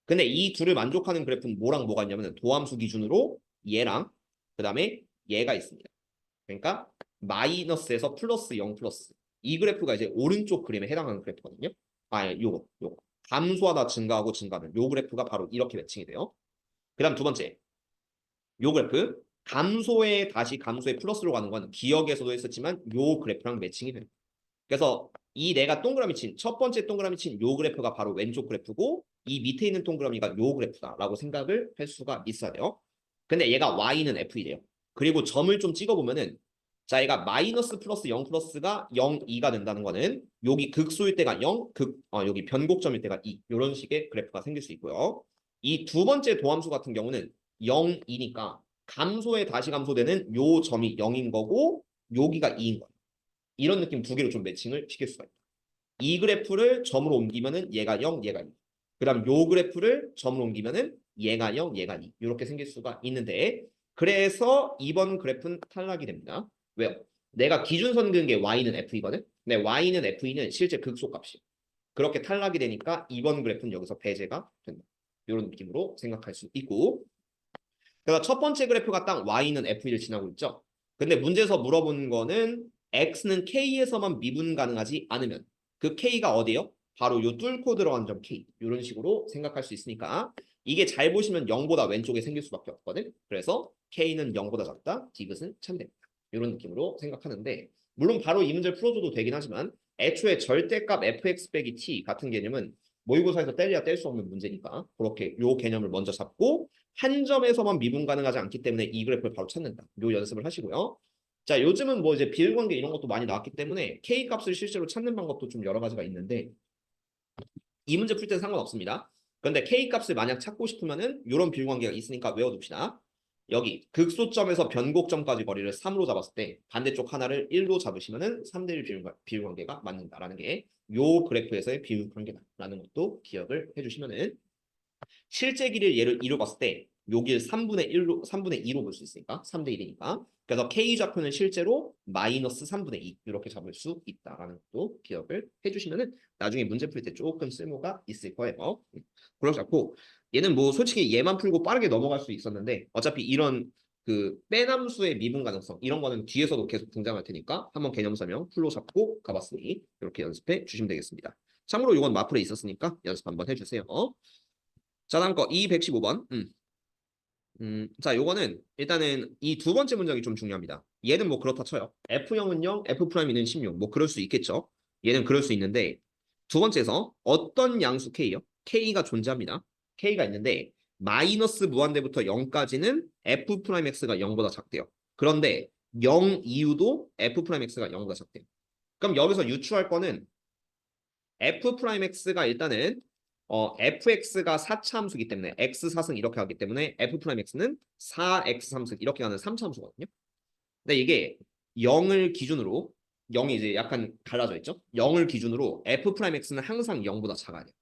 근데 이 둘을 만족하는 그래프는 뭐랑 뭐가 있냐면 도함수 기준으로 얘랑 그 다음에 얘가 있습니다. 그러니까 마이너스에서 플러스 0 플러스 이 그래프가 이제 오른쪽 그림에 해당하는 그래프거든요. 아, 요거. 감소하다 증가하고 증가하는 요 그래프가 바로 이렇게 매칭이 돼요. 그 다음 두 번째 요 그래프 감소에 다시 감소에 플러스로 가는 건 기억에서도 했었지만 요 그래프랑 매칭이 됩니다. 그래서 이 내가 동그라미 친 첫 번째 동그라미 친 요 그래프가 바로 왼쪽 그래프고 이 밑에 있는 동그라미가 요 그래프다라고 생각을 할 수가 있어야 돼요. 근데 얘가 y는 f이래요. 그리고 점을 좀 찍어보면은 자 얘가 마이너스 플러스 0 플러스가 0, 2가 된다는 거는 여기 극소일 때가 0, 여기 변곡점일 때가 2 이런 식의 그래프가 생길 수 있고요. 이 두 번째 도함수 같은 경우는 0, 2니까 감소에 다시 감소되는 요 점이 0인 거고 여기가 2인 거예요. 이런 느낌 두 개로 좀 매칭을 시킬 수가 있다. 이 그래프를 점으로 옮기면은 얘가 0, 얘가 2. 그다음 요 그래프를 점으로 옮기면은 얘가 0, 얘가 2. 이렇게 생길 수가 있는데 그래서 이번 그래프는 탈락이 됩니다. 왜요? 내가 기준선 그은 게 y는 f이거든. 근데 y는 f는 실제 극소값이에요. 그렇게 탈락이 되니까 이번 그래프는 여기서 배제가 된다. 이런 느낌으로 생각할 수 있고 그래서 첫 번째 그래프가 딱 y는 f1을 지나고 있죠. 근데 문제에서 물어본 거는 x는 k에서만 미분 가능하지 않으면 그 k가 어디예요? 바로 요 뚫고 들어간 점 k 이런 식으로 생각할 수 있으니까 이게 잘 보시면 0보다 왼쪽에 생길 수밖에 없거든. 그래서 k는 0보다 작다, 디귿은 참됩니다. 이런 느낌으로 생각하는데 물론 바로 이 문제를 풀어줘도 되긴 하지만 애초에 절대값 fx 빼기 t 같은 개념은 모의고사에서 뗄래야 뗄 수 없는 문제니까 그렇게 요 개념을 먼저 잡고 한 점에서만 미분 가능하지 않기 때문에 이 그래프를 바로 찾는다. 요 연습을 하시고요. 자, 요즘은 뭐 이제 비율관계 이런 것도 많이 나왔기 때문에 K 값을 실제로 찾는 방법도 좀 여러 가지가 있는데 이 문제 풀 때는 상관없습니다. 그런데 K 값을 만약 찾고 싶으면은 이런 비율관계가 있으니까 외워둡시다. 여기 극소점에서 변곡점까지 거리를 3으로 잡았을 때 반대쪽 하나를 1로 잡으시면은 3대 1 비율관계가 맞는다라는 게 요 그래프에서의 비율관계다라는 것도 기억을 해주시면은 실제 길이를 얘를 2로 봤을 때 여기를 3분의 1로 3분의 2로 볼 수 있으니까 3대 1이니까 그래서 k 좌표는 실제로 마이너스 3분의 2 이렇게 잡을 수 있다라는 것도 기억을 해주시면은 나중에 문제 풀 때 조금 쓸모가 있을 거예요. 그렇지 않고 얘는 뭐 솔직히 얘만 풀고 빠르게 넘어갈 수 있었는데 어차피 이런 그 빼남수의 미분 가능성 이런 거는 뒤에서도 계속 등장할 테니까 한번 개념 설명 풀로 잡고 가봤으니 이렇게 연습해 주시면 되겠습니다. 참고로 이건 마플에 있었으니까 연습 한번 해주세요. 자, 다음 거 215번. 자, 요거는 일단은 이 두 번째 문장이 좀 중요합니다. 얘는 뭐 그렇다 쳐요. F형은 0, F'는 16. 뭐 그럴 수 있겠죠. 얘는 그럴 수 있는데 두 번째에서 어떤 양수 K요? K가 존재합니다. K가 있는데 마이너스 무한대부터 0까지는 f 프라임 x가 0보다 작대요. 그런데 0 이후도 f 프라임 x가 0보다 작대요. 그럼 여기서 유추할 거는 f 프라임 x가 일단은 fx가 4차 함수이기 때문에 x 4승 이렇게 하기 때문에 f 프라임 x는 4x 3승 이렇게 가는 3차 함수거든요. 근데 이게 0을 기준으로 0이 이제 약간 갈라져 있죠. 0을 기준으로 f 프라임 x는 항상 0보다 작아야 돼요.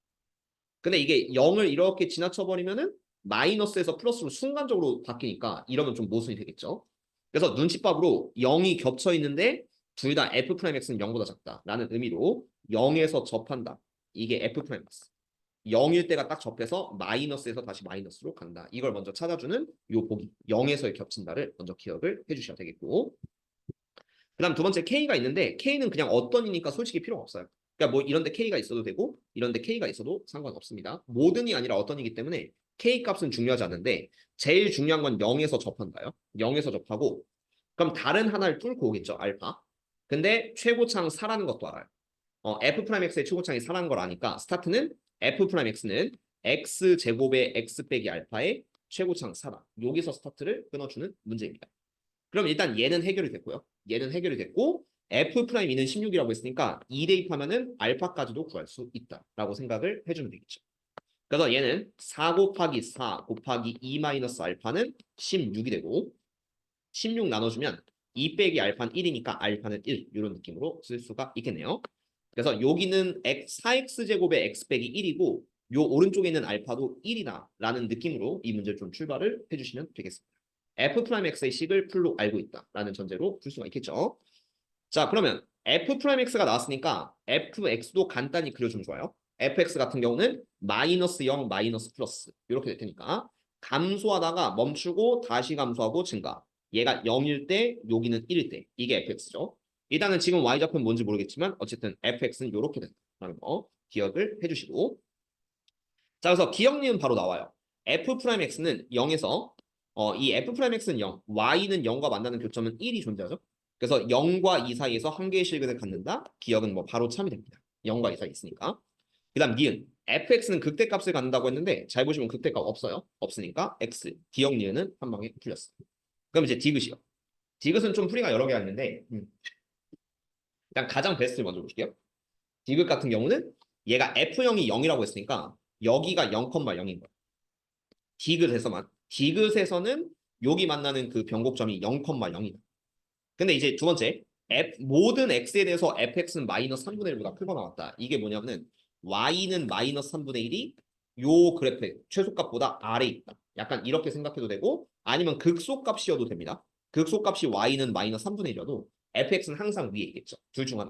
근데 이게 0을 이렇게 지나쳐 버리면은 마이너스에서 플러스로 순간적으로 바뀌니까 이러면 좀 모순이 되겠죠. 그래서 눈치밥으로 0이 겹쳐 있는데 둘 다 f 프라임 x는 0보다 작다라는 의미로 0에서 접한다. 이게 f 프라임 x. 0일 때가 딱 접해서 마이너스에서 다시 마이너스로 간다. 이걸 먼저 찾아주는 요 보기. 0에서의 겹친다를 먼저 기억을 해주셔야 되겠고. 그다음 두 번째 K가 있는데 K는 그냥 어떤이니까 솔직히 필요가 없어요. 그러니까 뭐 이런데 K가 있어도 되고 이런데 K가 있어도 상관없습니다. 모든이 아니라 어떤이기 때문에 K 값은 중요하지 않은데 제일 중요한 건 0에서 접한다요. 0에서 접하고 그럼 다른 하나를 뚫고 오겠죠. 알파. 근데 최고창 4라는 것도 알아요. f 프라임 x의 최고창이 4라는 걸 아니까 스타트는 f 프라임 x는 x 제곱의 x 빼기 알파의 최고창 4다. 여기서 스타트를 끊어주는 문제입니다. 그럼 일단 얘는 해결이 됐고요. 얘는 해결이 됐고 f 프라임 2는 16이라고 했으니까 2 대입하면은 알파까지도 구할 수 있다라고 생각을 해주면 되겠죠. 그래서 얘는 4 곱하기 4 곱하기 2 마이너스 알파는 16이 되고 16 나눠주면 2 빼기 알파는 1이니까 알파는 1 이런 느낌으로 쓸 수가 있겠네요. 그래서 여기는 4x제곱의 x 빼기 1이고 요 오른쪽에 있는 알파도 1이다 라는 느낌으로 이 문제를 좀 출발을 해주시면 되겠습니다. f 프라임 x의 식을 풀로 알고 있다라는 전제로 풀 수가 있겠죠. 자, 그러면 f 프라임 x가 나왔으니까 fx도 간단히 그려주면 좋아요. fx 같은 경우는 마이너스 0 마이너스 플러스 이렇게 될 테니까 감소하다가 멈추고 다시 감소하고 증가. 얘가 0일 때 여기는 1일 때 이게 fx죠. 일단은 지금 y좌표는 뭔지 모르겠지만 어쨌든 fx는 이렇게 된다는 거 기억을 해주시고 자, 그래서 기억리은 바로 나와요. f 프라임 x는 0에서 이 f 프라임 x는 0, y는 0과 만나는 교점은 1이 존재하죠. 그래서 0과 2 사이에서 한 개의 실근을 갖는다. 기억은 뭐 바로 참이 됩니다. 0과 2 사이 있으니까. 그다음 니은 fx는 극대값을 갖는다고 했는데 잘 보시면 극대값 없어요. 없으니까 x 기억 니은은 한 방에 풀렸어요. 그럼 이제 디귿이요. 디귿은 좀 풀이가 여러 개가 있는데 일단 가장 베스트를 먼저 보실게요. 디귿 같은 경우는 얘가 f0이 0이라고 했으니까 여기가 0,0인 거예요. 디귿에서만. 디귿에서는 여기 만나는 그 변곡점이 0,0이다. 근데 이제 두 번째, 모든 x에 대해서 fx는 마이너스 3분의 1보다 크거 나왔다. 이게 뭐냐면은 y는 마이너스 3분의 1이 요 그래프의 최소값보다 아래에 있다. 약간 이렇게 생각해도 되고 아니면 극소값이어도 됩니다. 극소값이 y는 마이너스 3분의 1이어도 fx는 항상 위에 있겠죠. 둘 중 하나.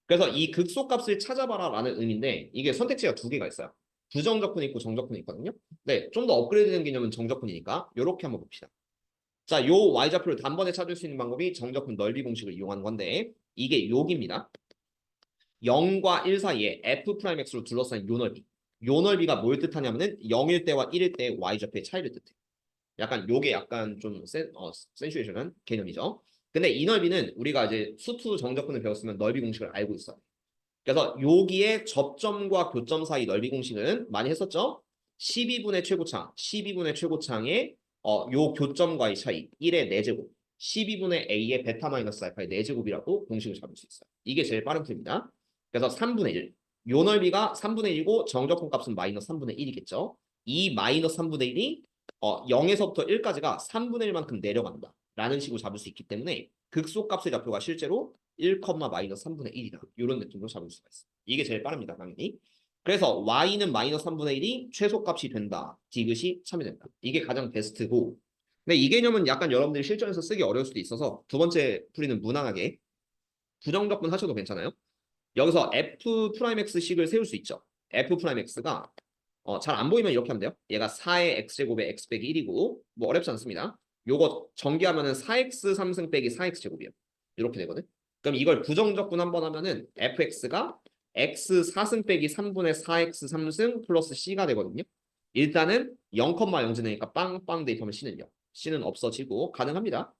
그래서 이 극소값을 찾아봐라 라는 의미인데 이게 선택지가 두 개가 있어요. 부정적분이 있고 정적분이 있거든요. 네, 좀 더 업그레이드된 개념은 정적분이니까 이렇게 한번 봅시다. 자, 요 y좌표를 단번에 찾을 수 있는 방법이 정적분 넓이 공식을 이용하는 건데 이게 여기입니다. 0과 1 사이에 f 프라임 x로 둘러싼 요 넓이. 요 넓이가 뭘 뜻하냐면은 0일 때와 1일 때의 y좌표의 차이를 뜻해. 약간 요게 약간 좀 센슈에이션한 개념이죠. 근데 이 넓이는 우리가 이제 수투 정적분을 배웠으면 넓이 공식을 알고 있어요. 그래서 여기에 접점과 교점 사이 넓이 공식은 많이 했었죠. 12분의 최고창, 12분의 최고창의 요 교점과의 차이 1의 4제곱, 12분의 a의 베타 마이너스 알파의 4제곱이라고 공식을 잡을 수 있어요. 이게 제일 빠른 풀입니다. 그래서 3분의 1. 요 넓이가 3분의 1이고 정적분 값은 마이너스 3분의 1이겠죠. 이 마이너스 3분의 1이 0에서부터 1까지가 3분의 1만큼 내려간다. 라는 식으로 잡을 수 있기 때문에 극소값의 좌표가 실제로 1, 마이너스 3분의 1이다. 이런 느낌으로 잡을 수가 있어요. 이게 제일 빠릅니다. 당연히. 그래서 y는 마이너스 3분의 1이 최소값이 된다. 디귿이 참여된다. 이게 가장 베스트고 근데 이 개념은 약간 여러분들이 실전에서 쓰기 어려울 수도 있어서 두 번째 풀이는 무난하게 부정적분 하셔도 괜찮아요. 여기서 f 프라임 x식을 세울 수 있죠. f 프라임 x가 잘 안 보이면 이렇게 하면 돼요. 얘가 4의 x제곱의 x 빼기 1이고 뭐 어렵지 않습니다. 요거 전개하면은 4x 3승 빼기 4x 제곱이에요. 이렇게 되거든. 그럼 이걸 부정적분 한번 하면은 fx가 x 4승 빼기 3분의 4x 3승 플러스 c가 되거든요. 일단은 0,0 지내니까 빵빵 대입하면 c는 0. c는 없어지고 가능합니다.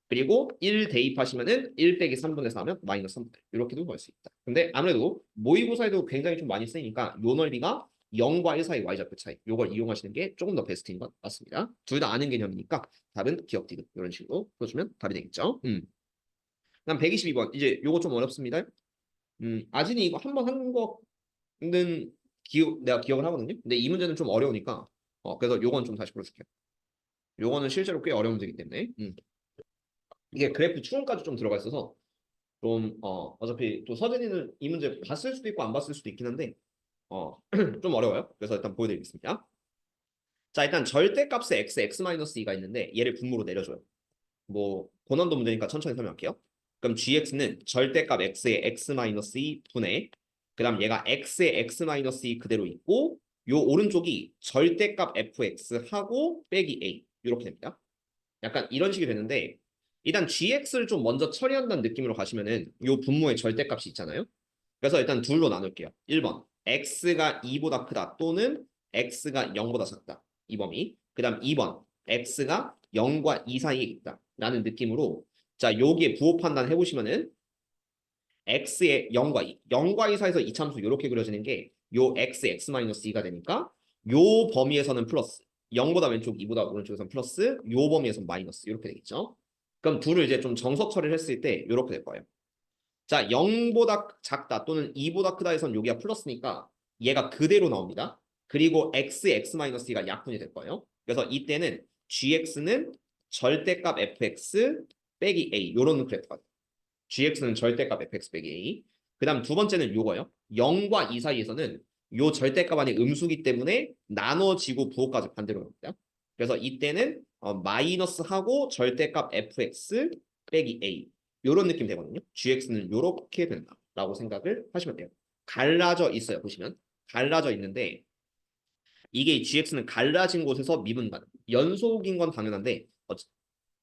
그리고 1 대입하시면은 1 빼기 3분의 4 하면 마이너스 3분의 1. 이렇게도 구할 수 있다. 근데 아무래도 모의고사에도 굉장히 좀 많이 쓰이니까 요 넓이가 0과 1 사이 y좌표 차이. 요걸 이용하시는 게 조금 더 베스트인 것 같습니다. 둘 다 아는 개념이니까 답은 기억 디귿 이런 식으로 풀어주면 답이 되겠죠. 그다음 122번 이제 요거 좀 어렵습니다. 아진이 이거 한 번 한 거는 내가 기억을 하거든요. 근데 이 문제는 좀 어려우니까 그래서 요건 좀 다시 풀어줄게요. 요거는 실제로 꽤 어려운 문제이기 때문에 이게 그래프 추론까지 좀 들어가 있어서 좀 어차피 또 서진이는 이 문제 봤을 수도 있고 안 봤을 수도 있긴 한데 좀 어려워요. 그래서 일단 보여드리겠습니다. 자 일단 절대값의 x(x-2가) 있는데 얘를 분모로 내려줘요. 뭐 고난도 문제니까 천천히 설명할게요. 그럼 gx는 절대값 x의 x-2 분의 그 다음 얘가 x의 x-2 그대로 있고 요 오른쪽이 절대값 fx하고 빼기 a 이렇게 됩니다. 약간 이런 식이 되는데 일단 gx를 좀 먼저 처리한다는 느낌으로 가시면은 요 분모의 절대값이 있잖아요. 그래서 일단 둘로 나눌게요. 1번 x가 2보다 크다 또는 x가 0보다 작다. 이 범위. 그 다음 2번 x가 0과 2 사이에 있다. 라는 느낌으로 자 여기에 부호 판단 해보시면은 x의 0과 2, 0과 2 사이에서 이참수 이렇게 그려지는 게 요 x, x-2가 되니까 요 범위에서는 플러스 0보다 왼쪽, 2보다 오른쪽에서는 플러스 요 범위에서는 마이너스 이렇게 되겠죠. 그럼 둘을 이제 좀 정석 처리를 했을 때 이렇게 될 거예요. 자, 0보다 작다 또는 2보다 크다 해선 여기가 플러스니까 얘가 그대로 나옵니다. 그리고 x, x-2가 약분이 될 거예요. 그래서 이때는 gx는 절대값 fx 빼기 a 이런 그래프가 돼요. gx는 절대값 fx 빼기 a. 그 다음 두 번째는 요거예요. 0과 2 사이에서는 요 절대값 안에 음수기 때문에 나눠지고 부호까지 반대로 갑니다. 그래서 이때는 마이너스하고 절대값 fx 빼기 a 요런 느낌 되거든요. gx는 요렇게 된다라고 생각을 하시면 돼요. 갈라져 있어요. 보시면 갈라져 있는데 이게 gx는 갈라진 곳에서 미분 가능. 연속인 건 당연한데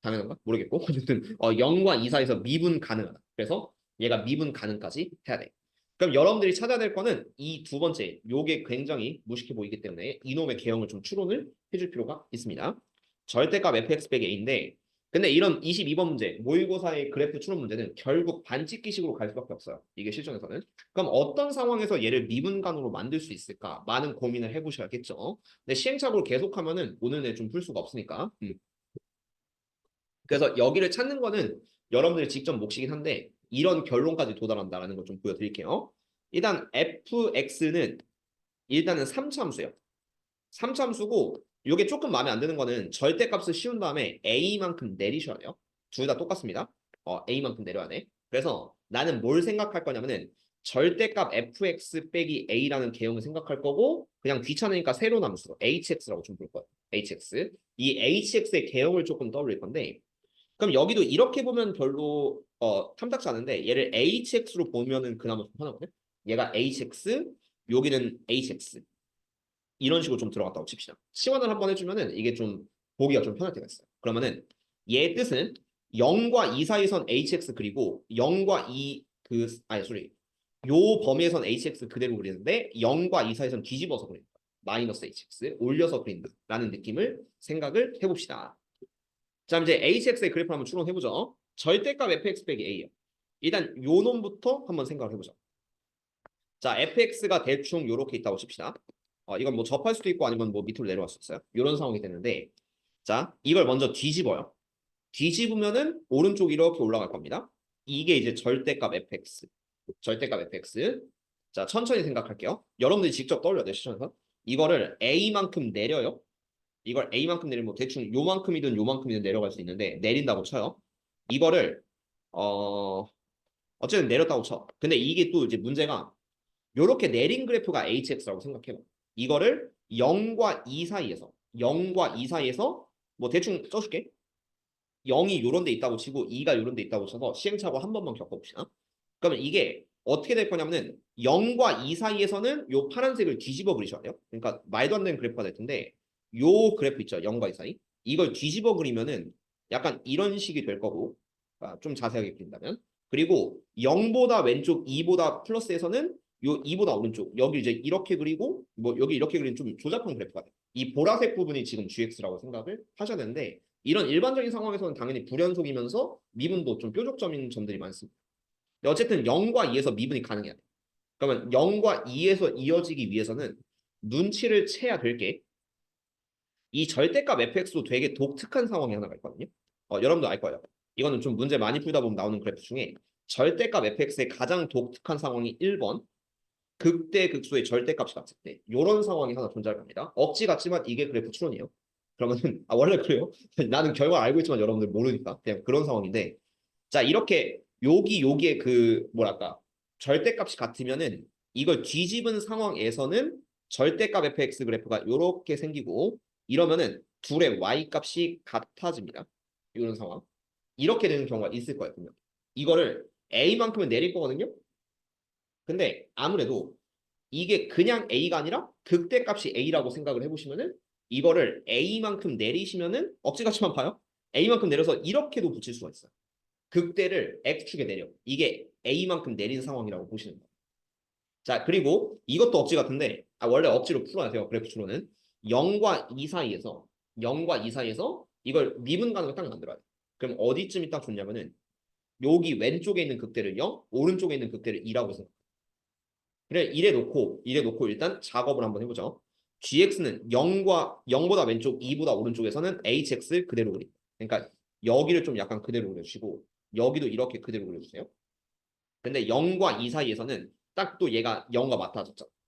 당연한가? 모르겠고 어쨌든 0과 2 사이에서 미분 가능하다. 그래서 얘가 미분 가능까지 해야 돼. 그럼 여러분들이 찾아야 될 거는 이 두 번째 요게 굉장히 무식해 보이기 때문에 이놈의 개형을 좀 추론을 해줄 필요가 있습니다. 절대값 fx 빼기 a인데 근데 이런 22번 문제 모의고사의 그래프 추론 문제는 결국 반찍기식으로 갈 수밖에 없어요. 이게 실전에서는. 그럼 어떤 상황에서 얘를 미분간으로 만들 수 있을까? 많은 고민을 해보셔야겠죠. 근데 시행착오를 계속하면은 오늘 내에 좀 풀 수가 없으니까. 그래서 여기를 찾는 거는 여러분들이 직접 몫이긴 한데 이런 결론까지 도달한다라는 걸 좀 보여드릴게요. 일단 fx는 일단은 3참수예요. 3참수고 이게 조금 마음에 안 드는 거는 절대값을 씌운 다음에 a만큼 내리셔야 돼요. 둘 다 똑같습니다. a만큼 내려야 돼. 그래서 나는 뭘 생각할 거냐면은 절대값 fx 빼기 a라는 개형을 생각할 거고 그냥 귀찮으니까 새로운 함수 hx라고 좀 부를 거예요. hx. 이 hx의 개형을 조금 떠올릴 건데 그럼 여기도 이렇게 보면 별로 탐탁지 않은데 얘를 hx로 보면은 그나마 좀 편하거든. 얘가 hx, 여기는 hx 이런 식으로 좀 들어갔다고 칩시다. 치환을 한번 해주면은 이게 좀 보기가 좀 편할 때가 있어요. 그러면은 얘 뜻은 0과 2 사이선 hx 그리고 0과 2 아니 소리 요 범위에선 hx 그대로 그리는데 0과 2 사이선 뒤집어서 그린다. 마이너스 hx 올려서 그린다라는 느낌을 생각을 해봅시다. 자, 이제 hx의 그래프를 한번 추론해보죠. 절대값 fx 빼기 a예요. 일단 요 놈부터 한번 생각을 해보죠. 자, fx가 대충 요렇게 있다고 칩시다. 이건 뭐 접할 수도 있고 아니면 뭐 밑으로 내려갈 수 있어요. 이런 상황이 되는데 자, 이걸 먼저 뒤집어요. 뒤집으면은 오른쪽 이렇게 올라갈 겁니다. 이게 이제 절대값 fx. 절대값 fx. 자, 천천히 생각할게요. 여러분들이 직접 떠올려야 돼요, 시청에서. 이거를 a만큼 내려요. 이걸 a만큼 내리면 뭐 대충 요만큼이든 요만큼이든 내려갈 수 있는데 내린다고 쳐요. 이거를 어쨌든 내렸다고 쳐. 근데 이게 또 이제 문제가 요렇게 내린 그래프가 hx라고 생각해봐. 이거를 0과 2 사이에서 0과 2 사이에서 뭐 대충 써줄게. 0이 요런 데 있다고 치고 2가 요런 데 있다고 쳐서 시행착오 한 번만 겪어봅시다. 그러면 이게 어떻게 될 거냐면은 0과 2 사이에서는 요 파란색을 뒤집어 그리셔야 돼요. 그러니까 말도 안 되는 그래프가 될 텐데 요 그래프 있죠. 0과 2 사이. 이걸 뒤집어 그리면은 약간 이런 식이 될 거고 좀 자세하게 그린다면 그리고 0보다 왼쪽 2보다 플러스에서는 요 2보다 오른쪽 여기 이제 이렇게 그리고 뭐 여기 이렇게 그리는 좀 조잡한 그래프가 돼요. 이 보라색 부분이 지금 gx라고 생각을 하셔야 되는데 이런 일반적인 상황에서는 당연히 불연속이면서 미분도 좀 뾰족점인 점들이 많습니다. 어쨌든 0과 2에서 미분이 가능해야 돼. 그러면 0과 2에서 이어지기 위해서는 눈치를 채야 될 게 이 절대값 fx도 되게 독특한 상황이 하나가 있거든요. 여러분도 알 거예요. 이거는 좀 문제 많이 풀다 보면 나오는 그래프 중에 절대값 fx의 가장 독특한 상황이 1번 극대 극소의 절대값이 같을 때 이런 상황이 하나 존재할 겁니다. 억지 같지만 이게 그래프 추론이에요. 그러면은 원래 그래요. 나는 결과 알고 있지만 여러분들 모르니까 그냥 그런 상황인데 자 이렇게 여기에 그 뭐랄까 절대값이 같으면은 이걸 뒤집은 상황에서는 절대값 fx 그래프가 이렇게 생기고 이러면은 둘의 y 값이 같아집니다. 이런 상황 이렇게 되는 경우가 있을 거예요. 분명 이거를 a만큼은 내릴 거거든요. 근데 아무래도 이게 그냥 A가 아니라 극대값이 A라고 생각을 해보시면은 이거를 A만큼 내리시면은 억지같이만 봐요. A만큼 내려서 이렇게도 붙일 수가 있어요. 극대를 X축에 내려. 이게 A만큼 내린 상황이라고 보시는 거예요. 자, 그리고 이것도 억지 같은데 원래 억지로 풀어야 돼요. 그래프 추론은 0과 2 사이에서 0과 2 사이에서 이걸 미분 가능을 딱 만들어야 돼. 그럼 어디쯤이 딱 좋냐면은 여기 왼쪽에 있는 극대를 0, 오른쪽에 있는 극대를 2라고 생각해요. 그래 이래 놓고 일단 작업을 한번 해보죠. gx는 0보다 왼쪽 2보다 오른쪽에서는 hx 그대로 그립니다. 그러니까 여기를 좀 약간 그대로 그려주시고 여기도 이렇게 그대로 그려주세요. 근데 0과 2 사이에서는 딱 또 얘가 0과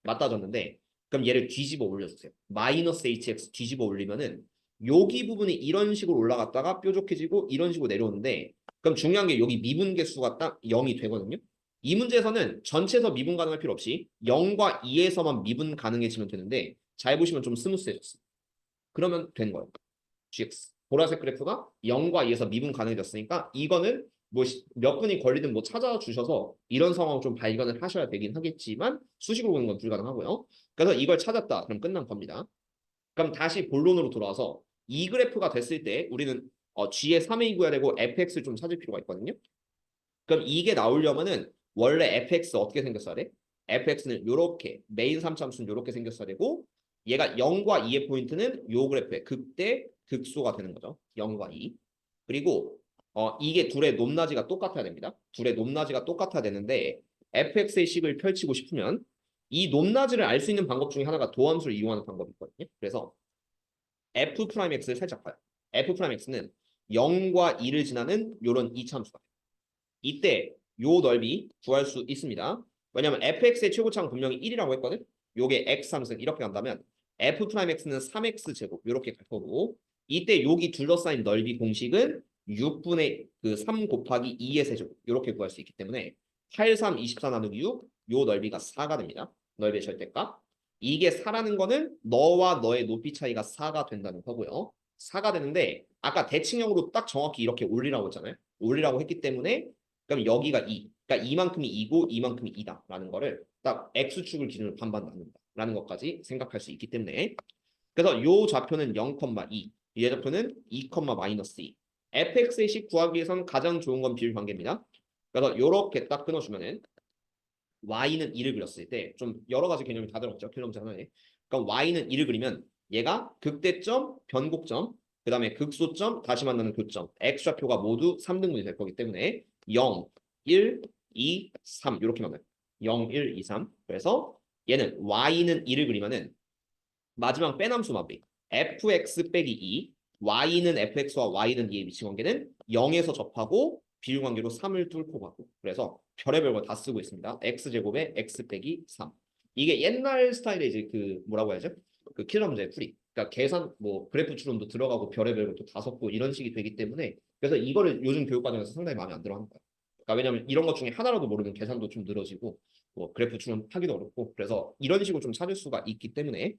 맞닿아졌는데 그럼 얘를 뒤집어 올려주세요. 마이너스 hx 뒤집어 올리면은 여기 부분이 이런 식으로 올라갔다가 뾰족해지고 이런 식으로 내려오는데 그럼 중요한 게 여기 미분 개수가 딱 0이 되거든요. 이 문제에서는 전체에서 미분 가능할 필요 없이 0과 2에서만 미분 가능해지면 되는데 잘 보시면 좀 스무스해졌어요. 그러면 된 거예요. gx. 보라색 그래프가 0과 2에서 미분 가능해졌으니까 이거는 뭐 몇 분이 걸리든 뭐 찾아주셔서 이런 상황을 좀 발견을 하셔야 되긴 하겠지만 수식으로 보는 건 불가능하고요. 그래서 이걸 찾았다. 그럼 끝난 겁니다. 그럼 다시 본론으로 돌아와서 이 그래프가 됐을 때 우리는 g의 3을 구해야 되고 fx를 좀 찾을 필요가 있거든요. 그럼 이게 나오려면은 원래 fx 어떻게 생겼어야 돼? fx는 이렇게 메인 3차함수는 이렇게 생겼어야 되고 얘가 0과 2의 포인트는 요 그래프의 극대 극소가 되는 거죠. 0과 2. 그리고 이게 둘의 높낮이가 똑같아야 됩니다. 둘의 높낮이가 똑같아야 되는데 fx의 식을 펼치고 싶으면 이 높낮이를 알 수 있는 방법 중에 하나가 도함수를 이용하는 방법이 있거든요. 그래서 f'x를 살짝 봐요. f'x는 0과 2를 지나는 이런 이차함수가 이때 요 넓이 구할 수 있습니다. 왜냐면 fx의 최고차는 분명히 1이라고 했거든. 요게 x 함수는 이렇게 간다면 f'x는 3x 제곱 이렇게 갈 거고 이때 여기 둘러싸인 넓이 공식은 6분의 그 3 곱하기 2의 세제곱 이렇게 구할 수 있기 때문에 8, 3, 24 나누기 6, 요 넓이가 4가 됩니다. 넓이의 절대값. 이게 4라는 거는 너와 너의 높이 차이가 4가 된다는 거고요. 4가 되는데 아까 대칭형으로 딱 정확히 이렇게 올리라고 했잖아요. 올리라고 했기 때문에 그럼 여기가 2. 그러니까 이만큼이 2고 이만큼이 2다라는 거를 딱 x축을 기준으로 반반 나눈다라는 것까지 생각할 수 있기 때문에 그래서 요 좌표는 0,2, 이 좌표는 2, 마이너스 2. fx의 식 구하기 위해서는 가장 좋은 건 비율 관계입니다. 그래서 요렇게 딱 끊어주면은 y는 2를 그렸을 때 좀 여러 가지 개념이 다 들어갔죠. 킬로미터 하나에. 그러니까 y는 2를 그리면 얘가 극대점, 변곡점, 그 다음에 극소점, 다시 만나는 교점, x좌표가 모두 3등분이 될 거기 때문에 0, 1, 2, 3 이렇게 만나요. 0, 1, 2, 3. 그래서 얘는 y는 2를 그리면은 마지막 빼남수 마비 fx 빼기 2 y는 fx와 y는 2의 위치 관계는 0에서 접하고 비율 관계로 3을 뚫고 가고 그래서 별의별 거 다 쓰고 있습니다. x제곱에 x 빼기 3 이게 옛날 스타일의 이제 그 뭐라고 해야죠? 그 킬러 문제의 풀이 그러니까 계산 뭐 그래프 추론도 들어가고 별의별 것도 다 섞고 이런 식이 되기 때문에 그래서 이거를 요즘 교육 과정에서 상당히 마음에 안 들어 하는 거예요. 그러니까 왜냐면 이런 것 중에 하나라도 모르면 계산도 좀 늘어지고 뭐 그래프 추론 하기도 어렵고 그래서 이런 식으로 좀 찾을 수가 있기 때문에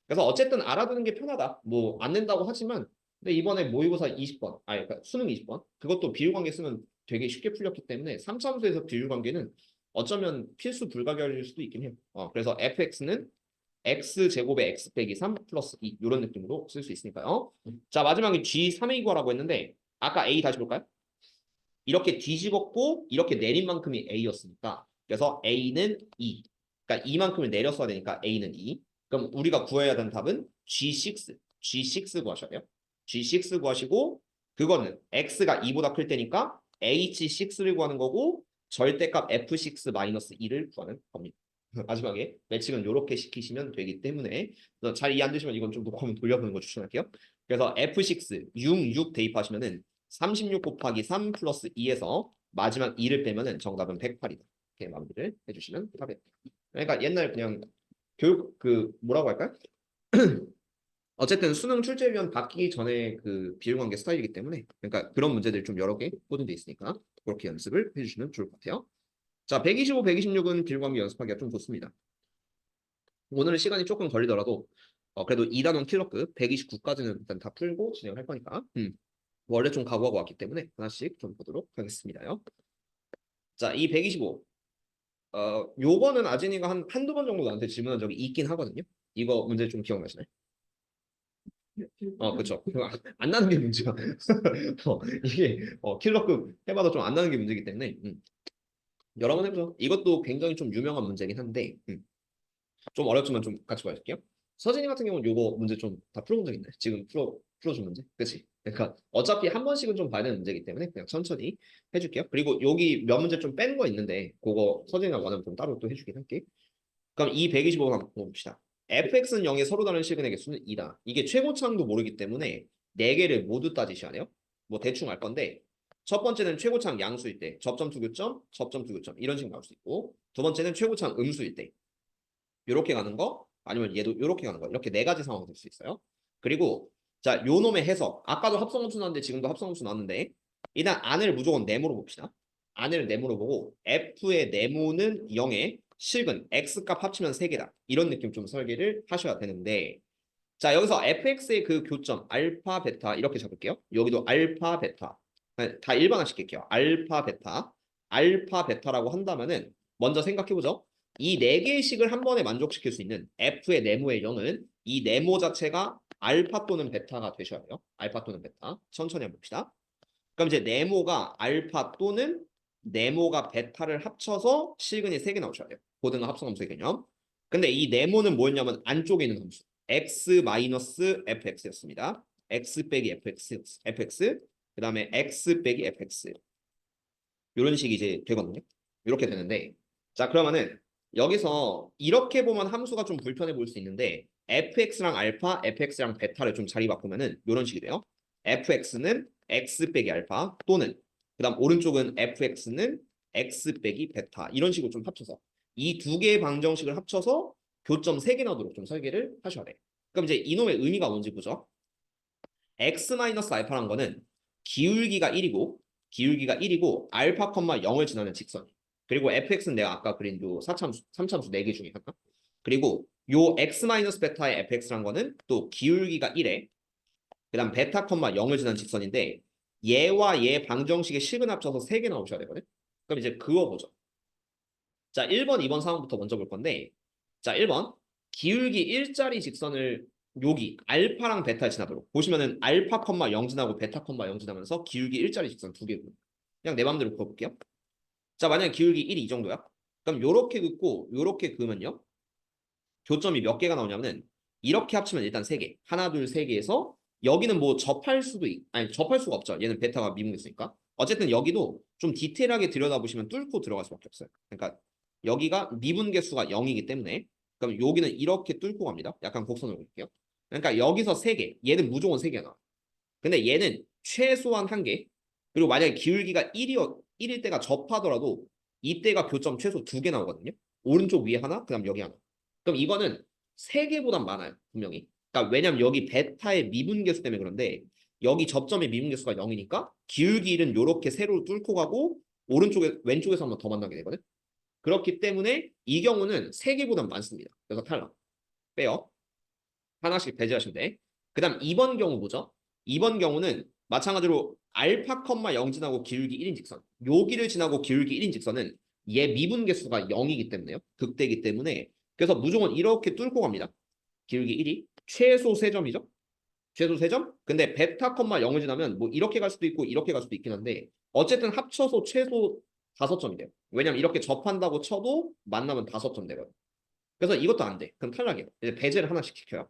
그래서 어쨌든 알아두는 게 편하다. 뭐 안 낸다고 하지만 근데 이번에 모의고사 20번, 그러니까 수능 20번 그것도 비율관계 쓰면 되게 쉽게 풀렸기 때문에 3차함수에서 비율관계는 어쩌면 필수 불가결일 수도 있긴 해요. 그래서 fx는 x제곱에 x 빼기 3 플러스 2 이런 느낌으로 쓸 수 있으니까요. 자 마지막에 g3의 구하라고 했는데 아까 a 다시 볼까요? 이렇게 뒤집었고 이렇게 내린 만큼이 a였으니까 그래서 a는 2. 그러니까 이만큼을 내렸어야 되니까 a는 2. 그럼 우리가 구해야 되는 답은 G6 구하셔야 돼요. G6 구하시고 그거는 X가 2보다 클 때니까 H6를 구하는 거고 절대값 F6 마이너스 2를 구하는 겁니다. 마지막에 매칭은 이렇게 시키시면 되기 때문에 그래서 잘 이해 안 되시면 이건 좀 녹화하면 돌려보는 거 추천할게요. 그래서 F6 66 대입하시면은 36 곱하기 3 플러스 2에서 마지막 2를 빼면은 정답은 108이다. 이렇게 마무리를 해주시면 답입니다. 그러니까 옛날 그냥 교육 그 뭐라고 할까요? 어쨌든 수능 출제위원 바뀌기 전에 그 비율관계 스타일이기 때문에 그러니까 그런 문제들 좀 여러 개 포진돼 있으니까 그렇게 연습을 해주시면 좋을 것 같아요. 자, 125, 126은 비율관계 연습하기가 좀 좋습니다. 오늘은 시간이 조금 걸리더라도 그래도 2단원 킬러급 129까지는 일단 다 풀고 진행할 거니까 원래 좀 각오하고 왔기 때문에 하나씩 좀 보도록 하겠습니다요. 자, 이 125 요거는 아진이가 한두 번 정도 나한테 질문한 적이 있긴 하거든요. 이거 문제 좀 기억나시나요? 그쵸. 안 나는 게 문제야. 이게 킬러급 해봐도 좀 안 나는 게 문제이기 때문에 여러 번 해보죠. 이것도 굉장히 좀 유명한 문제긴 한데 좀 어렵지만 좀 같이 봐줄게요. 서진이 같은 경우는 요거 문제 좀 다 풀어본 적 있나요? 지금 풀어준 문제? 그치? 그러니까 어차피 한 번씩은 좀 봐야 되는 문제이기 때문에 그냥 천천히 해줄게요. 그리고 여기 몇 문제 좀 뺀 거 있는데 그거 서진이가 원하면 좀 따로 또 해주긴 할게. 그럼 이 125번 한번 봅시다. fx는 0의 서로 다른 실근의 개수는 2다. 이게 최고차항도 모르기 때문에 4개를 모두 따지셔야 돼요. 뭐 대충 알 건데 첫 번째는 최고차항 양수일 때 접점 투교점, 접점 투교점 이런 식으로 나올 수 있고 두 번째는 최고차항 음수일 때 이렇게 가는 거 아니면 얘도 이렇게 가는 거 이렇게 네 가지 상황이 될 수 있어요. 그리고 자, 요 놈의 해석 아까도 합성함수 나왔는데 지금도 합성함수 나왔는데 일단 안을 무조건 네모로 봅시다. 안을 네모로 보고 f의 네모는 0에 실근 x값 합치면 3개다. 이런 느낌 좀 설계를 하셔야 되는데 자, 여기서 fx의 그 교점 알파 베타 이렇게 잡을게요. 여기도 알파 베타 다 일반화 시킬게요. 알파 베타라고 한다면은 먼저 생각해보죠. 이 네 개의 식을 한 번에 만족시킬 수 있는 f의 네모의 0은 이 네모 자체가 알파 또는 베타가 되셔야 해요. 알파 또는 베타. 천천히 한번 봅시다. 그럼 이제 네모가 알파 또는 네모가 베타를 합쳐서 실근이 3개 나오셔야 돼요. 고등어 합성함수의 개념. 근데 이 네모는 뭐였냐면 안쪽에 있는 함수. x-fx였습니다. x 빼기 fx. 그 다음에 x 빼기 fx. 이런 식이 이제 되거든요. 이렇게 되는데 자, 그러면은 여기서 이렇게 보면 함수가 좀 불편해 보일 수 있는데 fx랑 알파, fx랑 베타를 좀 자리 바꾸면은 이런 식이 돼요. fx는 x 빼기 알파 또는 그다음 오른쪽은 fx는 x 빼기 베타 이런 식으로 좀 합쳐서 이 두 개의 방정식을 합쳐서 교점 3개 나오도록 좀 설계를 하셔야 돼. 그럼 이제 이놈의 의미가 뭔지 보죠. x-알파란 거는 기울기가 1이고 알파, 0을 지나는 직선. 그리고 fx는 내가 아까 그린 요 3참수 4개 중에 하나. 그리고 요 x-베타의 fx란 거는 또 기울기가 1에 그다음 베타, 0을 지나는 직선인데 얘와 얘 방정식의 식을 합쳐서 3개 나오셔야 되거든. 그럼 이제 그거 보죠. 자, 1번, 2번 상황부터 먼저 볼 건데 자, 1번 기울기 1짜리 직선을 여기 알파랑 베타에 지나도록 보시면은 알파, 0 지나고 베타, 0 지나면서 기울기 1짜리 직선 두 개고 그냥 내 맘대로 그어볼게요. 자, 만약에 기울기 1이 이 정도야. 그럼 요렇게 긋고 요렇게 그으면요. 교점이 몇 개가 나오냐면은 이렇게 합치면 일단 3개. 하나, 둘, 세 개에서 여기는 뭐 아니 접할 수가 없죠. 얘는 베타가 미분했으니까. 어쨌든 여기도 좀 디테일하게 들여다보시면 뚫고 들어갈 수밖에 없어요. 그러니까 여기가 미분 개수가 0이기 때문에 그럼 여기는 이렇게 뚫고 갑니다. 약간 곡선으로 볼게요. 그러니까 여기서 3개. 얘는 무조건 3개가 나와. 근데 얘는 최소한 1개. 그리고 만약에 기울기가 1일 때가 접하더라도 이때가 교점 최소 2개 나오거든요. 오른쪽 위에 하나, 그다음 여기 하나. 그럼 이거는 3개보단 많아요. 분명히. 그러니까 왜냐면 여기 베타의 미분계수 때문에 그런데 여기 접점의 미분계수가 0이니까 기울기 1은 이렇게 세로로 뚫고 가고 오른쪽에 왼쪽에서 한번 더 만나게 되거든. 그렇기 때문에 이 경우는 3개보단 많습니다. 그래서 탈락. 빼요. 하나씩 배제하시면 돼. 그 다음 2번 경우 보죠. 2번 경우는 마찬가지로 알파, 0 지나고 기울기 1인 직선. 여기를 지나고 기울기 1인 직선은 얘 미분계수가 0이기 때문에요. 극대이기 때문에 그래서 무조건 이렇게 뚫고 갑니다. 기울기 1이 최소 3점이죠. 최소 3점? 근데 베타, 0을 지나면 뭐 이렇게 갈 수도 있고 이렇게 갈 수도 있긴 한데 어쨌든 합쳐서 최소 5점이 돼요. 왜냐면 이렇게 접한다고 쳐도 만나면 5점 되거든요. 그래서 이것도 안 돼. 그럼 탈락이에요. 이제 배제를 하나씩 시켜요.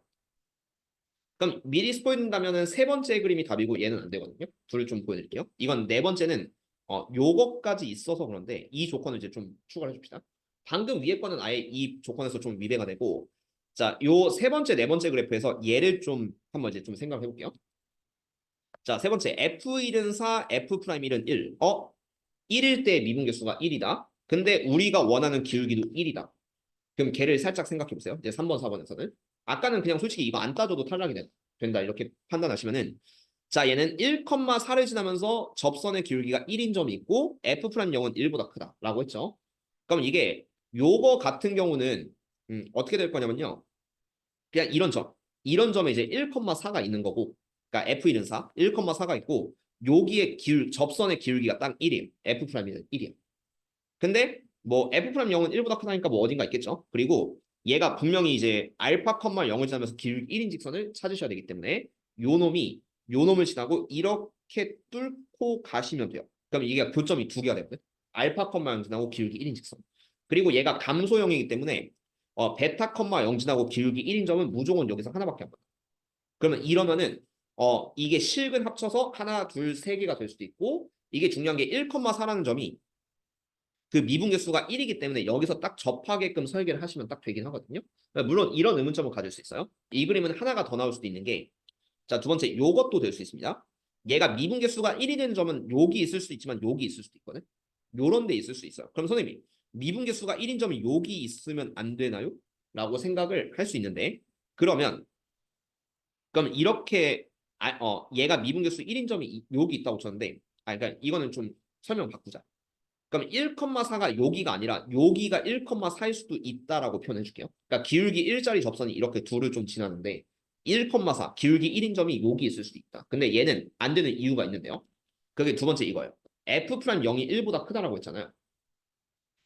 그럼 미리 스포일된다면은 세 번째 그림이 답이고 얘는 안 되거든요. 둘을 좀 보여드릴게요. 이건 네 번째는 요것까지 있어서 그런데 이 조건을 이제 좀 추가를 해줍시다. 방금 위에 거는 아예 이 조건에서 좀 위배가 되고 자, 요 세 번째, 네 번째 그래프에서 얘를 좀 한번 이제 좀 생각해 볼게요. 자, 세 번째 F1은 4, F'1은 1. 1일 때 미분계수가 1이다. 근데 우리가 원하는 기울기도 1이다. 그럼 걔를 살짝 생각해 보세요. 이제 3번, 4번에서는. 아까는 그냥 솔직히 이거 안 따져도 탈락이 된다. 이렇게 판단하시면은 자, 얘는 1,4를 지나면서 접선의 기울기가 1인 점이 있고 F'0은 1보다 크다. 라고 했죠. 그럼 이게 요거 같은 경우는 어떻게 될 거냐면요. 그냥 이런 점. 이런 점에 이제 1,4가 있는 거고 그러니까 F1은 4, 1,4가 있고 여기에 접선의 기울기가 딱 1이에요. F'은 1이야. 근데 뭐 F'0은 1보다 크다니까 뭐 어딘가 있겠죠. 그리고 얘가 분명히 이제 알파, 0을 지나면서 기울기 1인 직선을 찾으셔야 되기 때문에 요 놈을 지나고 이렇게 뚫고 가시면 돼요. 그럼 이게 교점이 두 개가 되거든. 알파, 0 지나고 기울기 1인 직선. 그리고 얘가 감소형이기 때문에 베타, 0 지나고 기울기 1인 점은 무조건 여기서 하나밖에 안 보여. 그러면 이러면은 이게 실근 합쳐서 하나, 둘, 세 개가 될 수도 있고 이게 중요한 게 1,4라는 점이 그 미분계수가 1이기 때문에 여기서 딱 접하게끔 설계를 하시면 딱 되긴 하거든요. 물론 이런 의문점을 가질 수 있어요. 이 그림은 하나가 더 나올 수도 있는 게 자, 두 번째 요것도 될 수 있습니다. 얘가 미분계수가 1이 되는 점은 여기 있을 수 있지만 여기 있을 수도 있거든. 요런 데 있을 수 있어요. 그럼 선생님이 미분계수가 1인 점이 여기 있으면 안 되나요? 라고 생각을 할 수 있는데 그러면 그럼 이렇게 얘가 미분계수 1인 점이 여기 있다고 쳤는데 그러니까 이거는 좀 설명 바꾸자. 그럼 1,4가 여기가 아니라 여기가 1,4일 수도 있다라고 표현해 줄게요. 그러니까 기울기 1짜리 접선이 이렇게 둘을 좀 지나는데 1,4 기울기 1인 점이 여기 있을 수도 있다. 근데 얘는 안 되는 이유가 있는데요. 그게 두 번째 이거예요. F'0이 1보다 크다라고 했잖아요.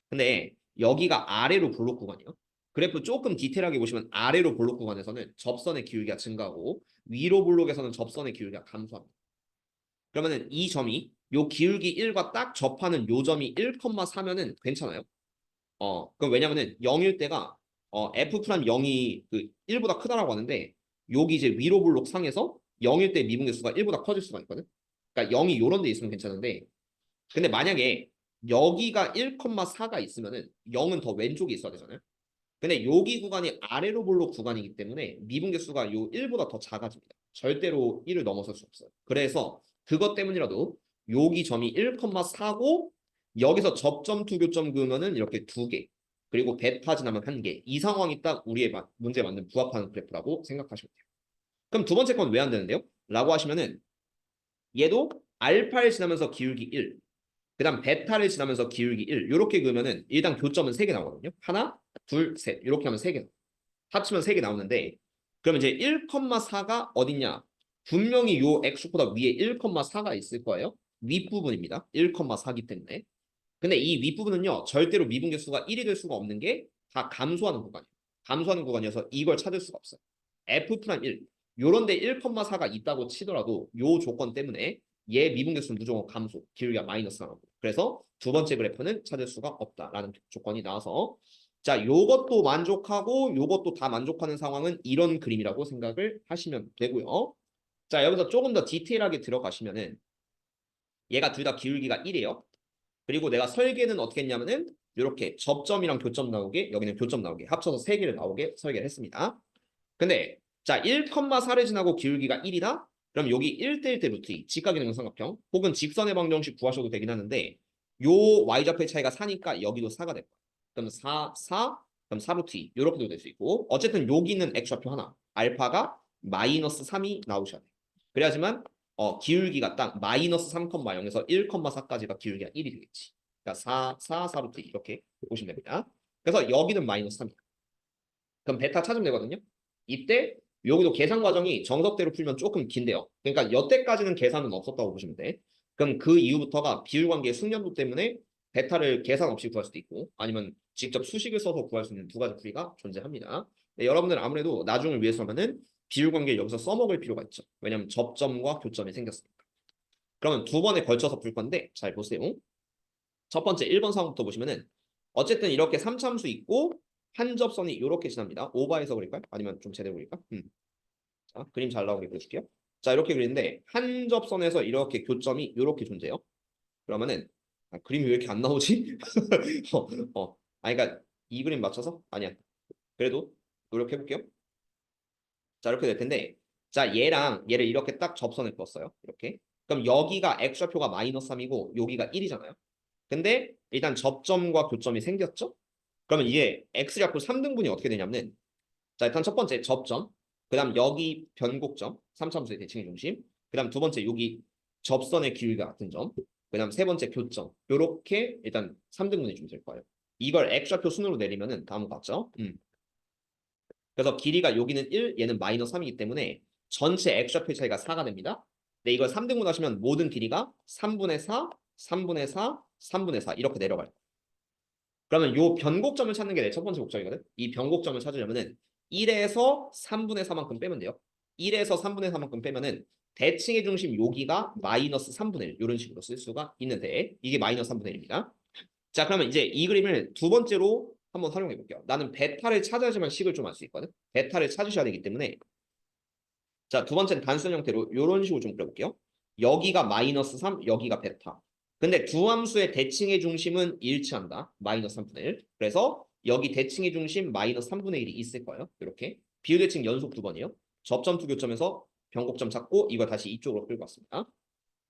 근데 여기가 아래로 볼록 구간이에요. 그래프 조금 디테일하게 보시면 아래로 볼록 구간에서는 접선의 기울기가 증가하고 위로 볼록에서는 접선의 기울기가 감소합니다. 그러면은 이 점이 요 기울기 1과 딱 접하는 요 점이 1,4면은 괜찮아요. 그럼 왜냐면은 0일 때가 F 프라임 0이 그 1보다 크다라고 하는데 여기 이제 위로 볼록 상에서 0일 때 미분계수가 1보다 커질 수가 있거든. 그러니까 0이 요런 데 있으면 괜찮은데 근데 만약에 여기가 1,4가 있으면은 0은 더 왼쪽에 있어야 되잖아요. 근데 여기 구간이 아래로 볼록 구간이기 때문에 미분계수가 요 1보다 더 작아집니다. 절대로 1을 넘어설 수 없어요. 그래서 그것 때문이라도 여기 점이 1,4고 여기서 접점 투 교점 그으면은 이렇게 두 개. 그리고 베타 지나면 한 개. 이 상황이 딱 우리의 문제에 맞는 부합하는 그래프라고 생각하시면 돼요. 그럼 두 번째 건 왜 안 되는데요? 라고 하시면은 얘도 알파를 지나면서 기울기 1, 그다음 베타를 지나면서 기울기 1 이렇게 그으면은 일단 교점은 3개 나오거든요. 하나, 둘, 셋 이렇게 하면 3개 합치면 3개 나오는데 그러면 이제 1,4가 어딨냐? 분명히 요 x보다 위에 1,4가 있을 거예요. 윗부분입니다. 1,4기 때문에. 근데 이 윗부분은요. 절대로 미분계수가 1이 될 수가 없는 게 다 감소하는 구간이에요. 감소하는 구간이어서 이걸 찾을 수가 없어요. F'1 요런데 1,4가 있다고 치더라도 요 조건 때문에 얘 미분계수는 무조건 감소, 기울기가 마이너스 나오고 그래서 두 번째 그래프는 찾을 수가 없다라는 조건이 나와서 자, 요것도 만족하고 요것도 다 만족하는 상황은 이런 그림이라고 생각을 하시면 되고요. 자, 여기서 조금 더 디테일하게 들어가시면은 얘가 둘 다 기울기가 1이에요. 그리고 내가 설계는 어떻게 했냐면은 이렇게 접점이랑 교점 나오게 여기는 교점 나오게 합쳐서 세 개를 나오게 설계를 했습니다. 근데 자 1,4를 지나고 기울기가 1이다? 그럼 여기 1대1 대 루트 2 직각이동 삼각형 혹은 직선의 방정식 구하셔도 되긴 하는데 요 y좌표의 차이가 4니까 여기도 4가 될 거야. 그럼 4 그럼 4 루트 2 이렇게도 될 수 있고 어쨌든 여기는 x좌표 하나 알파가 마이너스 3이 나오셔야 돼. 그래야지만 기울기가 딱 마이너스 3,0에서 1,4까지가 기울기가 1이 되겠지. 그러니까 4 루트 2 이렇게 보시면 됩니다. 그래서 여기는 마이너스 3이야. 그럼 베타 찾으면 되거든요. 이때 여기도 계산 과정이 정석대로 풀면 조금 긴데요. 그러니까 여태까지는 계산은 없었다고 보시면 돼. 그럼 그 이후부터가 비율관계의 숙련도 때문에 베타를 계산 없이 구할 수도 있고 아니면 직접 수식을 써서 구할 수 있는 두 가지 풀이가 존재합니다. 네, 여러분들은 아무래도 나중을 위해서면은 비율관계를 여기서 써먹을 필요가 있죠. 왜냐하면 접점과 교점이 생겼으니까. 그러면 두 번에 걸쳐서 풀 건데 잘 보세요. 첫 번째 1번 상황부터 보시면은 어쨌든 이렇게 3참수 있고 한 접선이 이렇게 지납니다. 오버해서 그릴까요? 아니면 좀 제대로 그릴까? 자, 그림 잘 나오게 그려줄게요. 자, 이렇게 그리는데 한 접선에서 이렇게 교점이 이렇게 존재해요. 그러면은 그림이 왜 이렇게 안 나오지? 그러니까 이 그림 맞춰서? 아니야. 그래도 노력해볼게요. 자, 이렇게 될 텐데, 자, 얘를 이렇게 딱 접선을 그었어요. 이렇게. 그럼 여기가 x좌표가 마이너스 3이고 여기가 1이잖아요. 근데 일단 접점과 교점이 생겼죠? 그러면 이게 x좌표 3등분이 어떻게 되냐면은, 자, 일단 첫 번째 접점, 그 다음 여기 변곡점, 3차함수의 대칭의 중심, 그 다음 두 번째 여기 접선의 길이가 같은 점, 그 다음 세 번째 교점. 요렇게 일단 3등분이 좀 될 거예요. 이걸 x좌표 순으로 내리면은 다음과 같죠? 그래서 길이가 여기는 1, 얘는 마이너스 3이기 때문에 전체 x좌표 차이가 4가 됩니다. 근데 이걸 3등분 하시면 모든 길이가 3분의 4, 3분의 4, 3분의 4 이렇게 내려가요. 그러면 요 변곡점을 찾는 게 내 첫 번째 목적이거든. 이 변곡점을 찾으려면은 1에서 3분의 4만큼 빼면 돼요. 1에서 3분의 4만큼 빼면은 대칭의 중심 여기가 마이너스 3분의 1 이런 식으로 쓸 수가 있는데 이게 마이너스 3분의 1입니다. 자, 그러면 이제 이 그림을 두 번째로 한번 활용해 볼게요. 나는 베타를 찾아야지만 식을 좀 알 수 있거든. 베타를 찾으셔야 되기 때문에 자, 두 번째는 단순 형태로 이런 식으로 좀 그려볼게요. 여기가 마이너스 3, 여기가 베타. 근데 두 함수의 대칭의 중심은 일치한다. 마이너스 3분의 1. 그래서 여기 대칭의 중심 마이너스 3분의 1이 있을 거예요. 이렇게. 비유대칭 연속 두 번이에요. 접점 두 교점에서 변곡점 찾고 이거 다시 이쪽으로 끌고 왔습니다.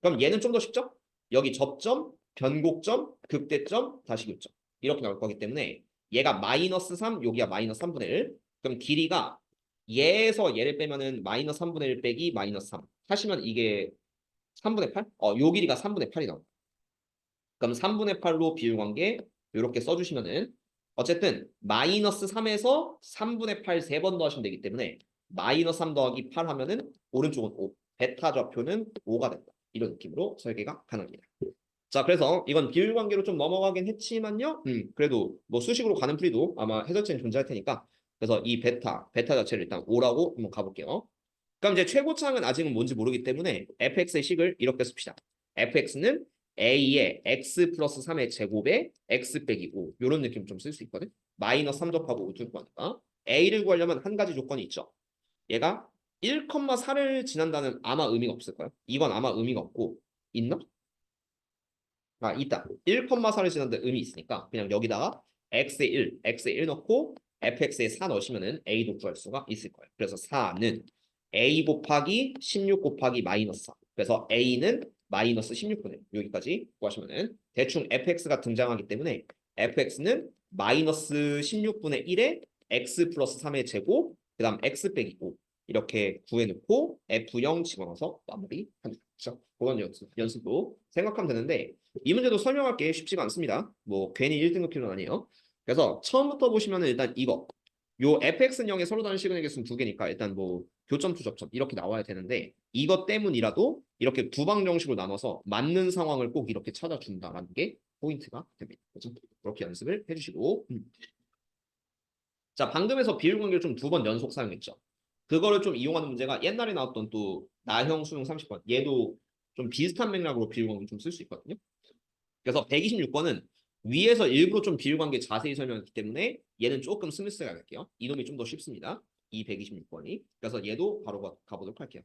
그럼 얘는 좀 더 쉽죠? 여기 접점, 변곡점, 극대점, 다시 교점. 이렇게 나올 거기 때문에 얘가 마이너스 3, 여기가 마이너스 3분의 1. 그럼 길이가 얘에서 얘를 빼면은 마이너스 3분의 1 빼기 마이너스 3. 하시면 이게 3분의 8? 요 길이가 3분의 8이 나옵니다. 그럼 3분의 8로 비율관계 이렇게 써주시면은 어쨌든 마이너스 3에서 3분의 8 세 번 더하시면 되기 때문에 마이너스 3 더하기 8 하면은 오른쪽은 5. 베타 좌표는 5가 된다. 이런 느낌으로 설계가 가능합니다. 자, 그래서 이건 비율 관계로 좀 넘어가긴 했지만요. 그래도 뭐 수식으로 가는 풀이도 아마 해설체는 존재할 테니까. 그래서 이 베타 자체를 일단 5라고 한번 가볼게요. 그럼 이제 최고차항은 아직은 뭔지 모르기 때문에 fx의 식을 이렇게 씁시다. fx는 a의 x 플러스 3의 제곱에 x 빼기 5 이런 느낌 좀 쓸 수 있거든. 마이너스 3 접하고 5 두고 하니까 a를 구하려면 한 가지 조건이 있죠. 얘가 1,4를 지난다는 아마 의미가 없을 거예요. 이건 아마 의미가 없고 있나? 아, 있다. 1,4를 지난다는 의미 있으니까 그냥 여기다가 x에 1 넣고 fx에 4 넣으시면은 a도 구할 수가 있을 거예요. 그래서 4는 a 곱하기 16 곱하기 마이너스 4. 그래서 a는 마이너스 16분의 여기까지 구하시면은 대충 fx가 등장하기 때문에 fx는 마이너스 16분의 1에 x 플러스 3의 제곱 그 다음 x 빼기 5 이렇게 구해놓고 F0 집어넣어서 마무리합니다. 그렇죠? 그런 연습도 생각하면 되는데 이 문제도 설명할 게 쉽지가 않습니다. 뭐 괜히 1등급 필요는 아니에요. 그래서 처음부터 보시면은 일단 이거 요 fx는 0에 서로 다른 시그널 개수는 두 개니까 일단 뭐 교점 투 접점 이렇게 나와야 되는데 이것 때문이라도 이렇게 두 방 정식으로 나눠서 맞는 상황을 꼭 이렇게 찾아준다라는 게 포인트가 됩니다. 그렇죠? 그렇게 연습을 해주시고 자, 방금에서 비율 관계를 좀 두 번 연속 사용했죠. 그거를 좀 이용하는 문제가 옛날에 나왔던 또 나형 수능 30번 얘도 좀 비슷한 맥락으로 비율 관계 좀 쓸 수 있거든요. 그래서 126번은 위에서 일부러 좀 비율 관계 자세히 설명했기 때문에 얘는 조금 스무스하게 갈게요. 이놈이 좀 더 쉽습니다. 이 126번이. 그래서 얘도 바로 가보도록 할게요.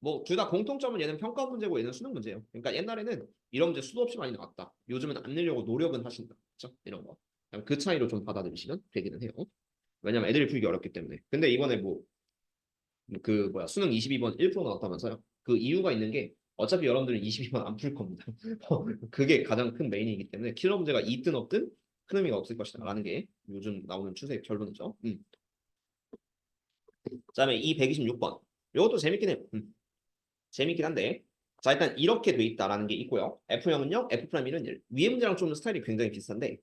뭐 둘 다 공통점은 얘는 평가 문제고 얘는 수능 문제예요. 그러니까 옛날에는 이런 문제 수도 없이 많이 나왔다. 요즘은 안 내려고 노력은 하신다. 그렇죠? 이런 거. 그 차이로 좀 받아들이시면 되기는 해요. 왜냐면 애들이 풀기 어렵기 때문에. 근데 이번에 뭐 그 뭐야 수능 22번 1% 나왔다면서요. 그 이유가 있는 게 어차피 여러분들은 22번 안 풀 겁니다. 그게 가장 큰 메인이기 때문에 킬러 문제가 있든 없든 큰 의미가 없을 것이다라는 게 요즘 나오는 추세의 결론이죠. 그다음에 이 126번 이것도 재밌긴 해요. 재밌긴 한데 자 일단 이렇게 돼 있다라는 게 있고요. F형은요 F'1은 1. 위에 문제랑 좀 스타일이 굉장히 비슷한데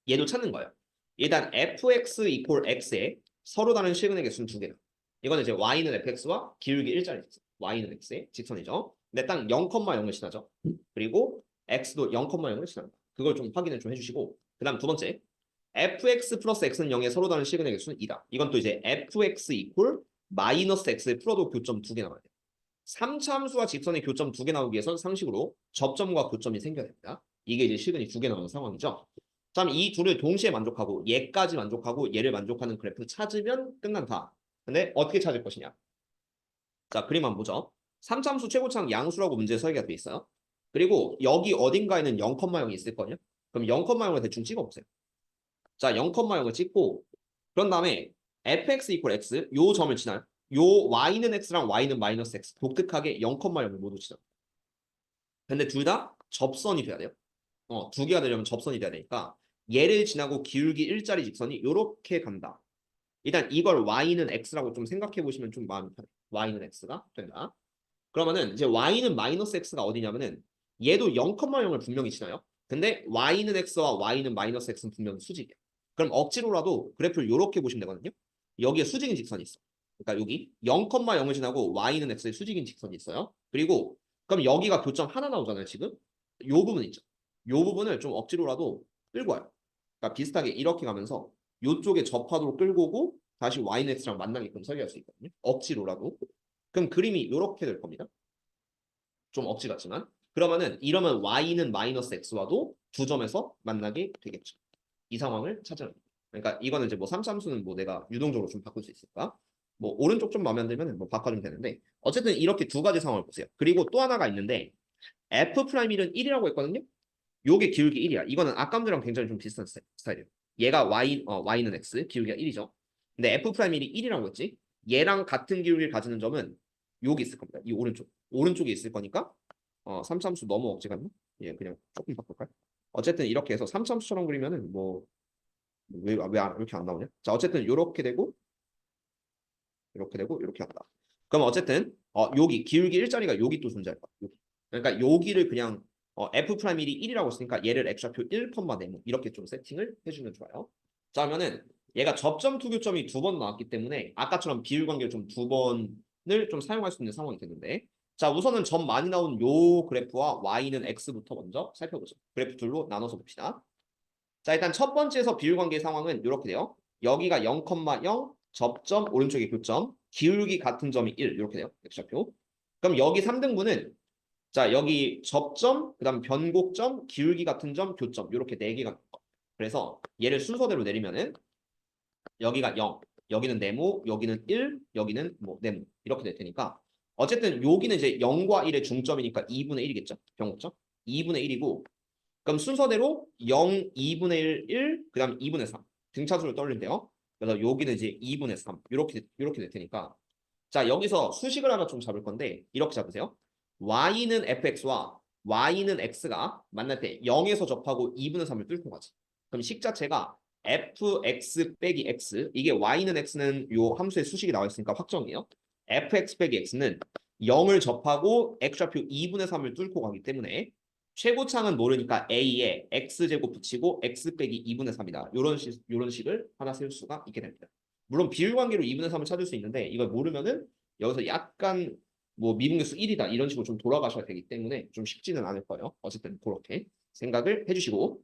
얘도 찾는 거예요. 일단 fx 이퀄 x에 서로 다른 시그널 개수는 두 개다. 이거는 이제 y는 fx와 기울기 일자리 직선. y는 x의 직선이죠. 근데 딱 0,0을 지나죠. 그리고 x도 0,0을 지납니다. 그걸 좀 확인을 좀 해주시고 그다음 두 번째 fx 플러스 x는 0에 서로 다른 시그널 개수는 2다. 이건 또 이제 fx 이퀄 마이너스 x에 풀어도 교점 두 개 나와야 돼요. 3차 함수와 직선의 교점 두 개 나오기 위해서 상식으로 접점과 교점이 생겨야 됩니다. 이게 이제 시그널이 두 개 나오는 상황이죠. 그럼 이 둘을 동시에 만족하고 얘까지 만족하고 얘를 만족하는 그래프 찾으면 끝난다. 근데 어떻게 찾을 것이냐? 자, 그림 한번 보죠. 3참수 최고차항 양수라고 문제 설계가 돼 있어요. 그리고 여기 어딘가에는 0,0이 있을 거냐? 그럼 0,0을 대충 찍어보세요. 자, 0,0을 찍고 그런 다음에 fx 이퀄 x 요 점을 지나요. 요 y는 x랑 y는 마이너스 x 독특하게 0,0을 모두 지나. 근데 둘 다 접선이 돼야 돼요. 두 개가 되려면 접선이 돼야 되니까 얘를 지나고 기울기 1짜리 직선이 이렇게 간다. 일단 이걸 y는 x라고 좀 생각해 보시면 좀 마음이 편해요. y는 x가 된다. 그러면은 이제 y는 마이너스 x가 어디냐면은 얘도 0,0을 분명히 지나요. 근데 y는 x와 y는 마이너스 x는 분명히 수직이에요. 그럼 억지로라도 그래프를 이렇게 보시면 되거든요. 여기에 수직인 직선이 있어. 그러니까 여기 0,0을 지나고 y는 x의 수직인 직선이 있어요. 그리고 그럼 여기가 교점 하나 나오잖아요, 지금. 요 부분 있죠. 요 부분을 좀 억지로라도 끌고 와요. 그러니까 비슷하게 이렇게 가면서 요쪽에 접하도록 끌고 오고 다시 y는 x랑 만나게끔 설계할 수 있거든요. 억지로라도. 그럼 그림이 이렇게 될 겁니다. 좀 억지 같지만. 그러면은 이러면 y는 마이너스 x와도 두 점에서 만나게 되겠죠. 이 상황을 찾으는 거예요. 그러니까 이거는 이제 뭐 삼삼수는 뭐 내가 유동적으로 좀 바꿀 수 있을까? 뭐 오른쪽 좀 마음에 안 들면 뭐 바꿔주면 되는데 어쨌든 이렇게 두 가지 상황을 보세요. 그리고 또 하나가 있는데 f'1은 1이라고 했거든요. 요게 기울기 1이야. 이거는 아까랑 굉장히 좀 비슷한 스타일이에요. 얘가 y는 x, 기울기가 1이죠. 근데 f'1이 1이라고 했지. 얘랑 같은 기울기를 가지는 점은 여기 있을 겁니다. 이 오른쪽. 오른쪽에 있을 거니까 삼삼수 너무 억지 같나? 예, 그냥 조금 바꿀까요? 어쨌든 이렇게 해서 삼삼수처럼 그리면은 뭐 왜 이렇게 안 나오냐? 자, 어쨌든 이렇게 한다. 그럼 어쨌든 여기 기울기 일자리가 여기 또 존재할 거야. 여기. 그러니까 여기를 그냥 f'1이 1이라고 했으니까 얘를 x좌표 1, 네모 이렇게 좀 세팅을 해주면 좋아요. 자, 그러면은 얘가 접점 투교점이 두 번 나왔기 때문에 아까처럼 비율 관계를 좀 두 번을 좀 사용할 수 있는 상황이 됐는데 자, 우선은 점 많이 나온 요 그래프와 y는 x부터 먼저 살펴보죠. 그래프 둘로 나눠서 봅시다. 자, 일단 첫 번째에서 비율 관계 상황은 이렇게 돼요. 여기가 0,0, 접점, 오른쪽에 교점, 기울기 같은 점이 1 이렇게 돼요. x좌표. 그럼 여기 3등분은 자, 여기 접점, 그다음 변곡점, 기울기 같은 점, 교점 이렇게 네 개가 나와요. 그래서 얘를 순서대로 내리면은 여기가 0, 여기는 네모, 여기는 1, 여기는 뭐 네모 이렇게 될 테니까 어쨌든 여기는 이제 0과 1의 중점이니까 2분의 1이겠죠. 변곡점. 2분의 1이고 그럼 순서대로 0, 2분의 1, 그다음 2분의 3 등차수를 떨린대요. 그래서 여기는 이제 2분의 3 이렇게 될 테니까 자 여기서 수식을 하나 좀 잡을 건데 이렇게 잡으세요. y는 fx와 y는 x가 만날 때 0에서 접하고 2분의 3을 뚫고 가지. 그럼 식 자체가 fx 빼기 x 이게 y는 x는 요 함수의 수식이 나와 있으니까 확정이에요. fx 빼기 x는 0을 접하고 x좌표 2분의 3을 뚫고 가기 때문에 최고창은 모르니까 a에 x제곱 붙이고 x 빼기 2분의 3이다. 요런 식을 하나 세울 수가 있게 됩니다. 물론 비율관계로 2분의 3을 찾을 수 있는데 이걸 모르면은 여기서 약간 뭐 미분계수 1이다 이런 식으로 좀 돌아가셔야 되기 때문에 좀 쉽지는 않을 거예요. 어쨌든 그렇게 생각을 해주시고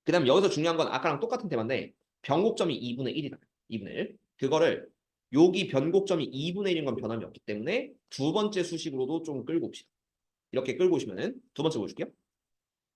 그 다음 여기서 중요한 건 아까랑 똑같은 테마인데 변곡점이 2분의 1이다. 2분의 1. 그거를 여기 변곡점이 2분의 1인 건 변함이 없기 때문에 두 번째 수식으로도 좀 끌고 옵시다. 이렇게 끌고 오시면은 두 번째 보여줄게요.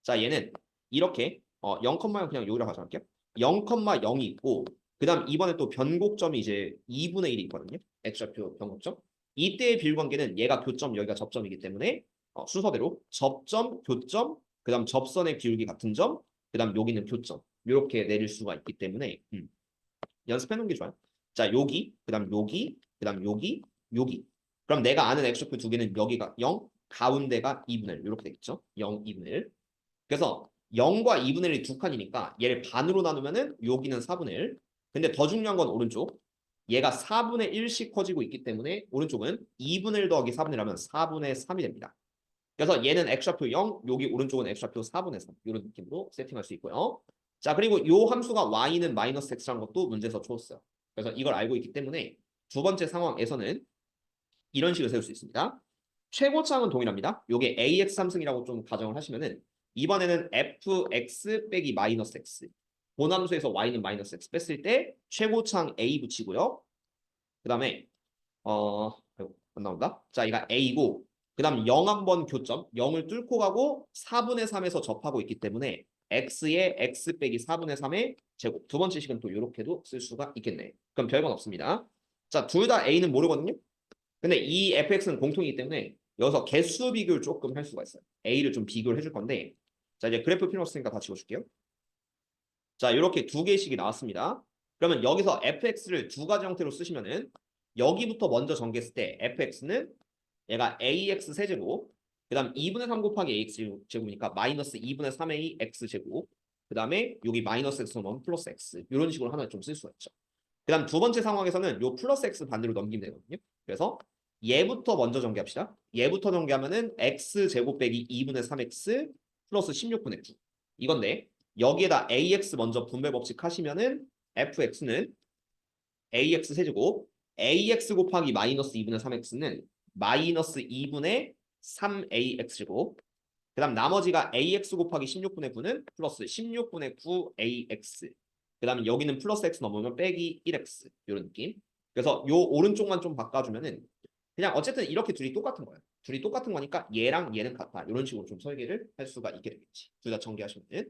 자, 얘는 이렇게 0,0 그냥 여기로 가져갈게요. 0,0이 있고 그다음 이번에 또 변곡점이 이제 2분의 1이 있거든요. x좌표 변곡점. 이때의 비율관계는 얘가 교점, 여기가 접점이기 때문에 순서대로 접점, 교점, 그다음 접선의 기울기 같은 점, 그다음 여기는 교점. 이렇게 내릴 수가 있기 때문에 연습해 놓은 게 좋아요. 자, 여기, 그다음 여기, 그다음 여기, 여기. 그럼 내가 아는 x좌표 두 개는 여기가 0, 가운데가 2분의 1 이렇게 되겠죠. 0, 2분의 1. 그래서 0과 2분의 1이 두 칸이니까 얘를 반으로 나누면은 여기는 4분의 1. 근데 더 중요한 건 오른쪽. 얘가 4분의 1씩 커지고 있기 때문에 오른쪽은 2분의 1 더하기 4분의 1 하면 4분의 3이 됩니다. 그래서 얘는 x좌표 0, 여기 오른쪽은 x좌표 4분의 3 이런 느낌으로 세팅할 수 있고요. 자, 그리고 요 함수가 y는 마이너스 x라는 것도 문제에서 주었어요. 그래서 이걸 알고 있기 때문에 두 번째 상황에서는 이런 식으로 세울 수 있습니다. 최고차항은 동일합니다. 요게 ax 3승이라고 좀 가정을 하시면은 이번에는 fx 빼기 마이너스 x 본함수에서 y는 마이너스 x 뺐을 때 최고차항 a 붙이고요. 그 다음에 안 나온다. 자, 이거 a고 그 다음 0 한번 교점 0을 뚫고 가고 4분의 3에서 접하고 있기 때문에 x의 x 빼기 4분의 3의 제곱 두 번째 식은 또 이렇게도 쓸 수가 있겠네. 그럼 별건 없습니다. 자, 둘 다 a는 모르거든요. 근데 이 fx는 공통이기 때문에 여기서 개수 비교를 조금 할 수가 있어요. a를 좀 비교를 해줄 건데 자 이제 그래프 필요 없으니까 다 지워줄게요. 자, 이렇게 두 개씩이 나왔습니다. 그러면 여기서 fx를 두 가지 형태로 쓰시면은 여기부터 먼저 전개했을 때 fx는 얘가 ax 세제곱, 그 다음 2분의 3 곱하기 ax 제곱이니까 마이너스 2분의 3a x 제곱, 그 다음에 여기 마이너스 x 넣으면 플러스 x, 이런 식으로 하나 좀 쓸 수가 있죠. 그 다음 두 번째 상황에서는 요 플러스 x 반대로 넘기면 되거든요. 그래서 얘부터 먼저 전개합시다. 얘부터 전개하면은 x 제곱 빼기 2분의 3x 플러스 16분의 9 이건데, 여기에다 ax 먼저 분배 법칙 하시면은 fx는 ax 세제곱, ax 곱하기 마이너스 2분의 3x는 마이너스 2분의 3ax제곱, 그 다음 나머지가 ax 곱하기 16분의 9는 플러스 16분의 9ax, 그 다음에 여기는 플러스 x 넘으면 빼기 1x, 이런 느낌. 그래서 요 오른쪽만 좀 바꿔주면은 그냥 어쨌든 이렇게 둘이 똑같은 거예요. 둘이 똑같은 거니까 얘랑 얘는 같아, 이런 식으로 좀 설계를 할 수가 있게 되겠지. 둘 다 전개하시면은.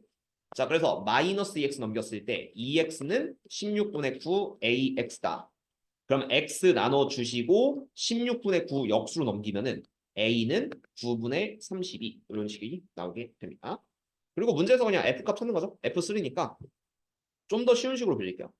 자, 그래서 마이너스 2x 넘겼을 때 2x는 16분의 9ax다. 그럼 x 나눠주시고 16분의 9 역수로 넘기면은 a는 9분의 32 이런 식이 나오게 됩니다. 그리고 문제에서 그냥 f값 찾는 거죠. f3니까 좀 더 쉬운 식으로 빌릴게요.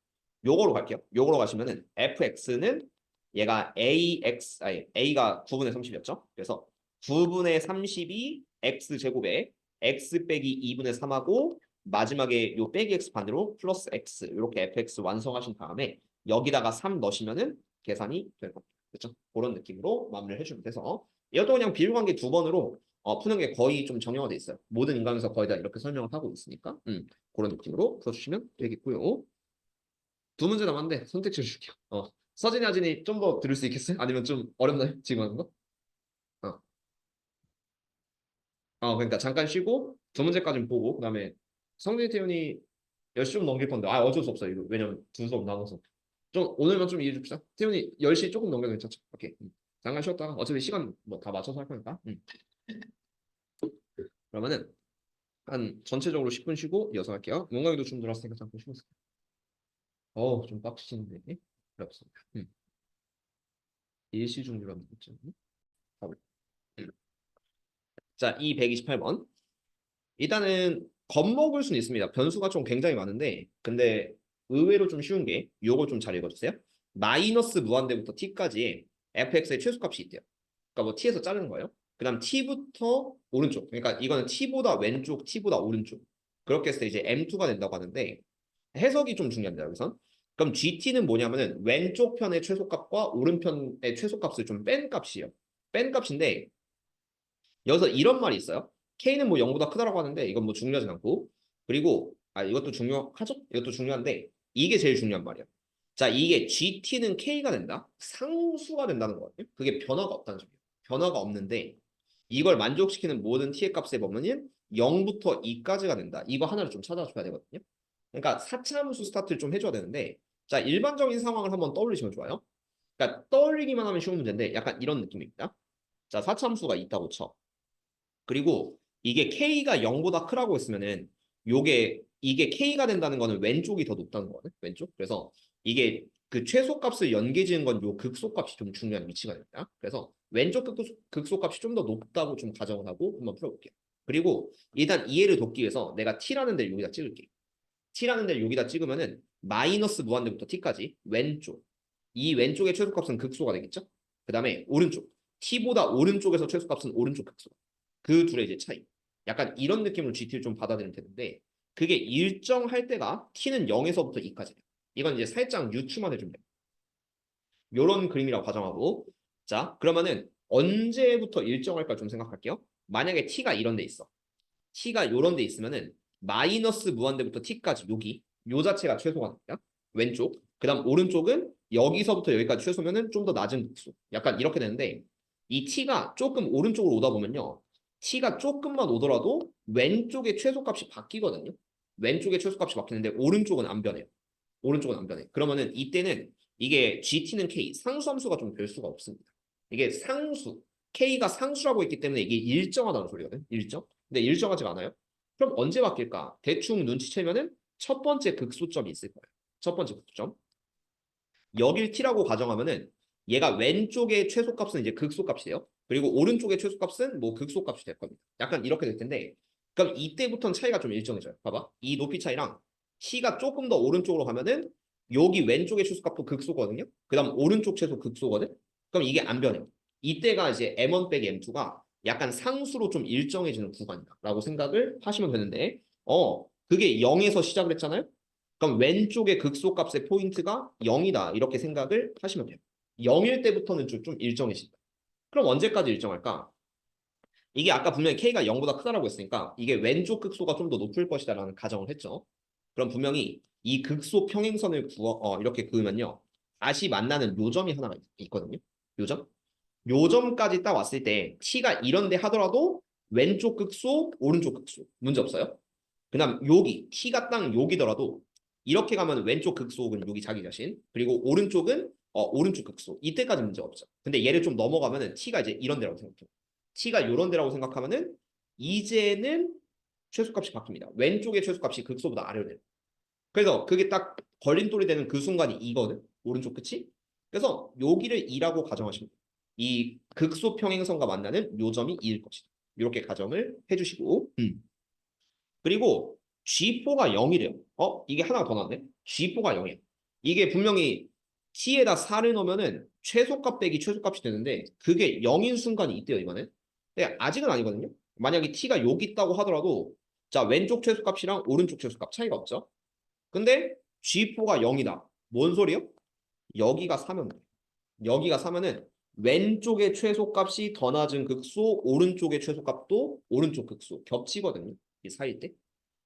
요거로 갈게요. 요거로 가시면은 fx는 얘가 a가 9분의 30이었죠. 그래서 9분의 32 x 제곱에 x 빼기 2분의 3하고 마지막에 요 빼기 x 반대로 플러스 x, 이렇게 fx 완성하신 다음에 여기다가 3 넣으시면은 계산이 되는 겁니다. 그렇죠? 그런 느낌으로 마무리를 해주면 돼서 이것도 그냥 비율관계 두 번으로 푸는 게 거의 좀 정형화돼 있어요. 모든 인강에서 거의 다 이렇게 설명을 하고 있으니까 그런 느낌으로 풀어주시면 되겠고요. 두 문제 남았는데 선택지 줄게요. 서진이 하진이 좀 더 들을 수 있겠어요? 아니면 좀 어렵나요? 지금 하는 거? 어. 그러니까 잠깐 쉬고 두 문제까지 보고 그다음에 성진이 태훈이 10시 좀 넘길 건데 어쩔 수 없어요. 이거. 왜냐면 두 수업 나눠서 좀 오늘만 좀 이해해 줍시다. 태훈이 10시 조금 넘겨도 괜찮죠? 오케이. 잠깐 쉬었다가 어차피 시간 뭐 다 맞춰서 할 거니까. 그러면은 한 전체적으로 10분 쉬고 이어서 할게요. 문강이도 좀 들었으니까 잠깐 쉬고 있을게요. 좀 빡치는데. 어렵습니다. 일시 중류라는 거죠. 자, 이 128번. 일단은 겁먹을 수는 있습니다. 변수가 좀 굉장히 많은데, 근데 의외로 좀 쉬운 게 요걸 좀 잘 읽어주세요. 마이너스 무한대부터 t까지 fx의 최소값이 있대요. 그러니까 뭐 t에서 자르는 거예요. 그 다음 t부터 오른쪽. 그러니까 이거는 t보다 왼쪽, t보다 오른쪽. 그렇게 했을 때 이제 m2가 된다고 하는데 해석이 좀 중요합니다. 여기선. 그럼 gt는 뭐냐면은 왼쪽 편의 최소값과 오른편의 최소값을 좀 뺀 값이에요. 뺀 값인데 여기서 이런 말이 있어요. K는 뭐 0보다 크다라고 하는데 이건 뭐 중요하진 않고, 그리고 이것도 중요하죠? 이것도 중요한데 이게 제일 중요한 말이야. 자, 이게 GT는 K가 된다. 상수가 된다는 거거든요. 그게 변화가 없다는 점이에요. 변화가 없는데 이걸 만족시키는 모든 T의 값의 범위는 0부터 2까지가 된다. 이거 하나를 좀 찾아줘야 되거든요. 그러니까 사차함수 스타트를 좀 해줘야 되는데, 자, 일반적인 상황을 한번 떠올리시면 좋아요. 그러니까 떠올리기만 하면 쉬운 문제인데 약간 이런 느낌입니다. 자, 사차함수가 있다고 쳐. 그리고 이게 K가 0보다 크라고 했으면은 이게 K가 된다는 거는 왼쪽이 더 높다는 거거든. 왼쪽. 그래서 이게 그 최소값을 연계지은 건 요 극소값이 좀 중요한 위치가 됩니다. 그래서 왼쪽 극소값이 좀 더 높다고 좀 가정을 하고 한번 풀어볼게요. 그리고 일단 이해를 돕기 위해서 내가 T라는 데를 여기다 찍을게. T라는 데를 여기다 찍으면은 마이너스 무한대부터 T까지 왼쪽. 이 왼쪽의 최소값은 극소가 되겠죠? 그 다음에 오른쪽. T보다 오른쪽에서 최소값은 오른쪽 극소. 그 둘의 이제 차이. 약간 이런 느낌으로 GT를 좀 받아들이면 되는데 그게 일정할 때가 T는 0에서부터 2까지예요. 이건 이제 살짝 유추만 해주면 돼요. 요런 그림이라고 가정하고, 자, 그러면은 언제부터 일정할까 좀 생각할게요. 만약에 T가 이런 데 있어. T가 요런 데 있으면은 마이너스 무한대부터 T까지 요 자체가 최소가 됩니다. 왼쪽. 그 다음 오른쪽은 여기서부터 여기까지 최소면은 좀 더 낮은 극소. 약간 이렇게 되는데 이 T가 조금 오른쪽으로 오다 보면요. T가 조금만 오더라도 왼쪽의 최소값이 바뀌거든요. 왼쪽의 최소값이 바뀌는데 오른쪽은 안 변해요. 오른쪽은 안 변해. 그러면은 이때는 이게 GT는 K, 상수함수가 좀 될 수가 없습니다. 이게 상수, K가 상수라고 했기 때문에 이게 일정하다는 소리거든. 일정. 근데 일정하지가 않아요. 그럼 언제 바뀔까? 대충 눈치채면은 첫 번째 극소점이 있을 거예요. 첫 번째 극소점. 여길 t라고 가정하면은 얘가 왼쪽의 최소값은 이제 극소값이 돼요. 그리고 오른쪽의 최소값은 뭐 극소값이 될 겁니다. 약간 이렇게 될 텐데, 그럼 이때부터는 차이가 좀 일정해져요. 봐봐. 이 높이 차이랑 t가 조금 더 오른쪽으로 가면은 여기 왼쪽의 최소값도 극소거든요. 그 다음 오른쪽 최소 극소거든. 그럼 이게 안 변해요. 이때가 이제 m1 빼기 m2가 약간 상수로 좀 일정해지는 구간이다라고 생각을 하시면 되는데 그게 0에서 시작을 했잖아요. 그럼 왼쪽의 극소값의 포인트가 0이다 이렇게 생각을 하시면 돼요. 0일 때부터는 좀 일정해진다. 그럼 언제까지 일정할까? 이게 아까 분명히 k가 0보다 크다라고 했으니까 이게 왼쪽 극소가 좀 더 높을 것이다라는 가정을 했죠. 그럼 분명히 이 극소 평행선을 이렇게 그으면요. 다시 만나는 요점이 하나가 있거든요. 요점? 요점까지 딱 왔을 때 t가 이런데 하더라도 왼쪽 극소, 오른쪽 극소 문제 없어요. 그다음 여기 t가 딱 여기더라도 이렇게 가면 왼쪽 극소는 여기 자기 자신 그리고 오른쪽은 오른쪽 극소 이때까지 문제 없죠. 근데 얘를 좀 넘어가면은 t가 이제 이런 데라고 생각해요. t가 이런 데라고 생각하면은 이제는 최소값이 바뀝니다. 왼쪽의 최소값이 극소보다 아래로 내려. 그래서 그게 딱 걸림돌이 되는 그 순간이 이거든. 오른쪽 끝이. 그래서 여기를 2라고 가정하시면 돼요. 이 극소 평행선과 만나는 요점이 2일 것이다. 이렇게 가정을 해주시고 그리고 G4가 0이래요. 이게 하나가 더 나왔네. G4가 0이야. 이게 분명히 T에다 4를 넣으면은 최소값 빼기 최소값이 되는데 그게 0인 순간이 있대요, 이거는. 근데 아직은 아니거든요. 만약에 T가 여기 있다고 하더라도 자, 왼쪽 최소값이랑 오른쪽 최소값 차이가 없죠. 근데 G4가 0이다. 뭔 소리요? 여기가 4면 돼. 여기가 4면은 왼쪽의 최소값이 더 낮은 극소, 오른쪽의 최소값도 오른쪽 극소 겹치거든요. 이 사이일 때.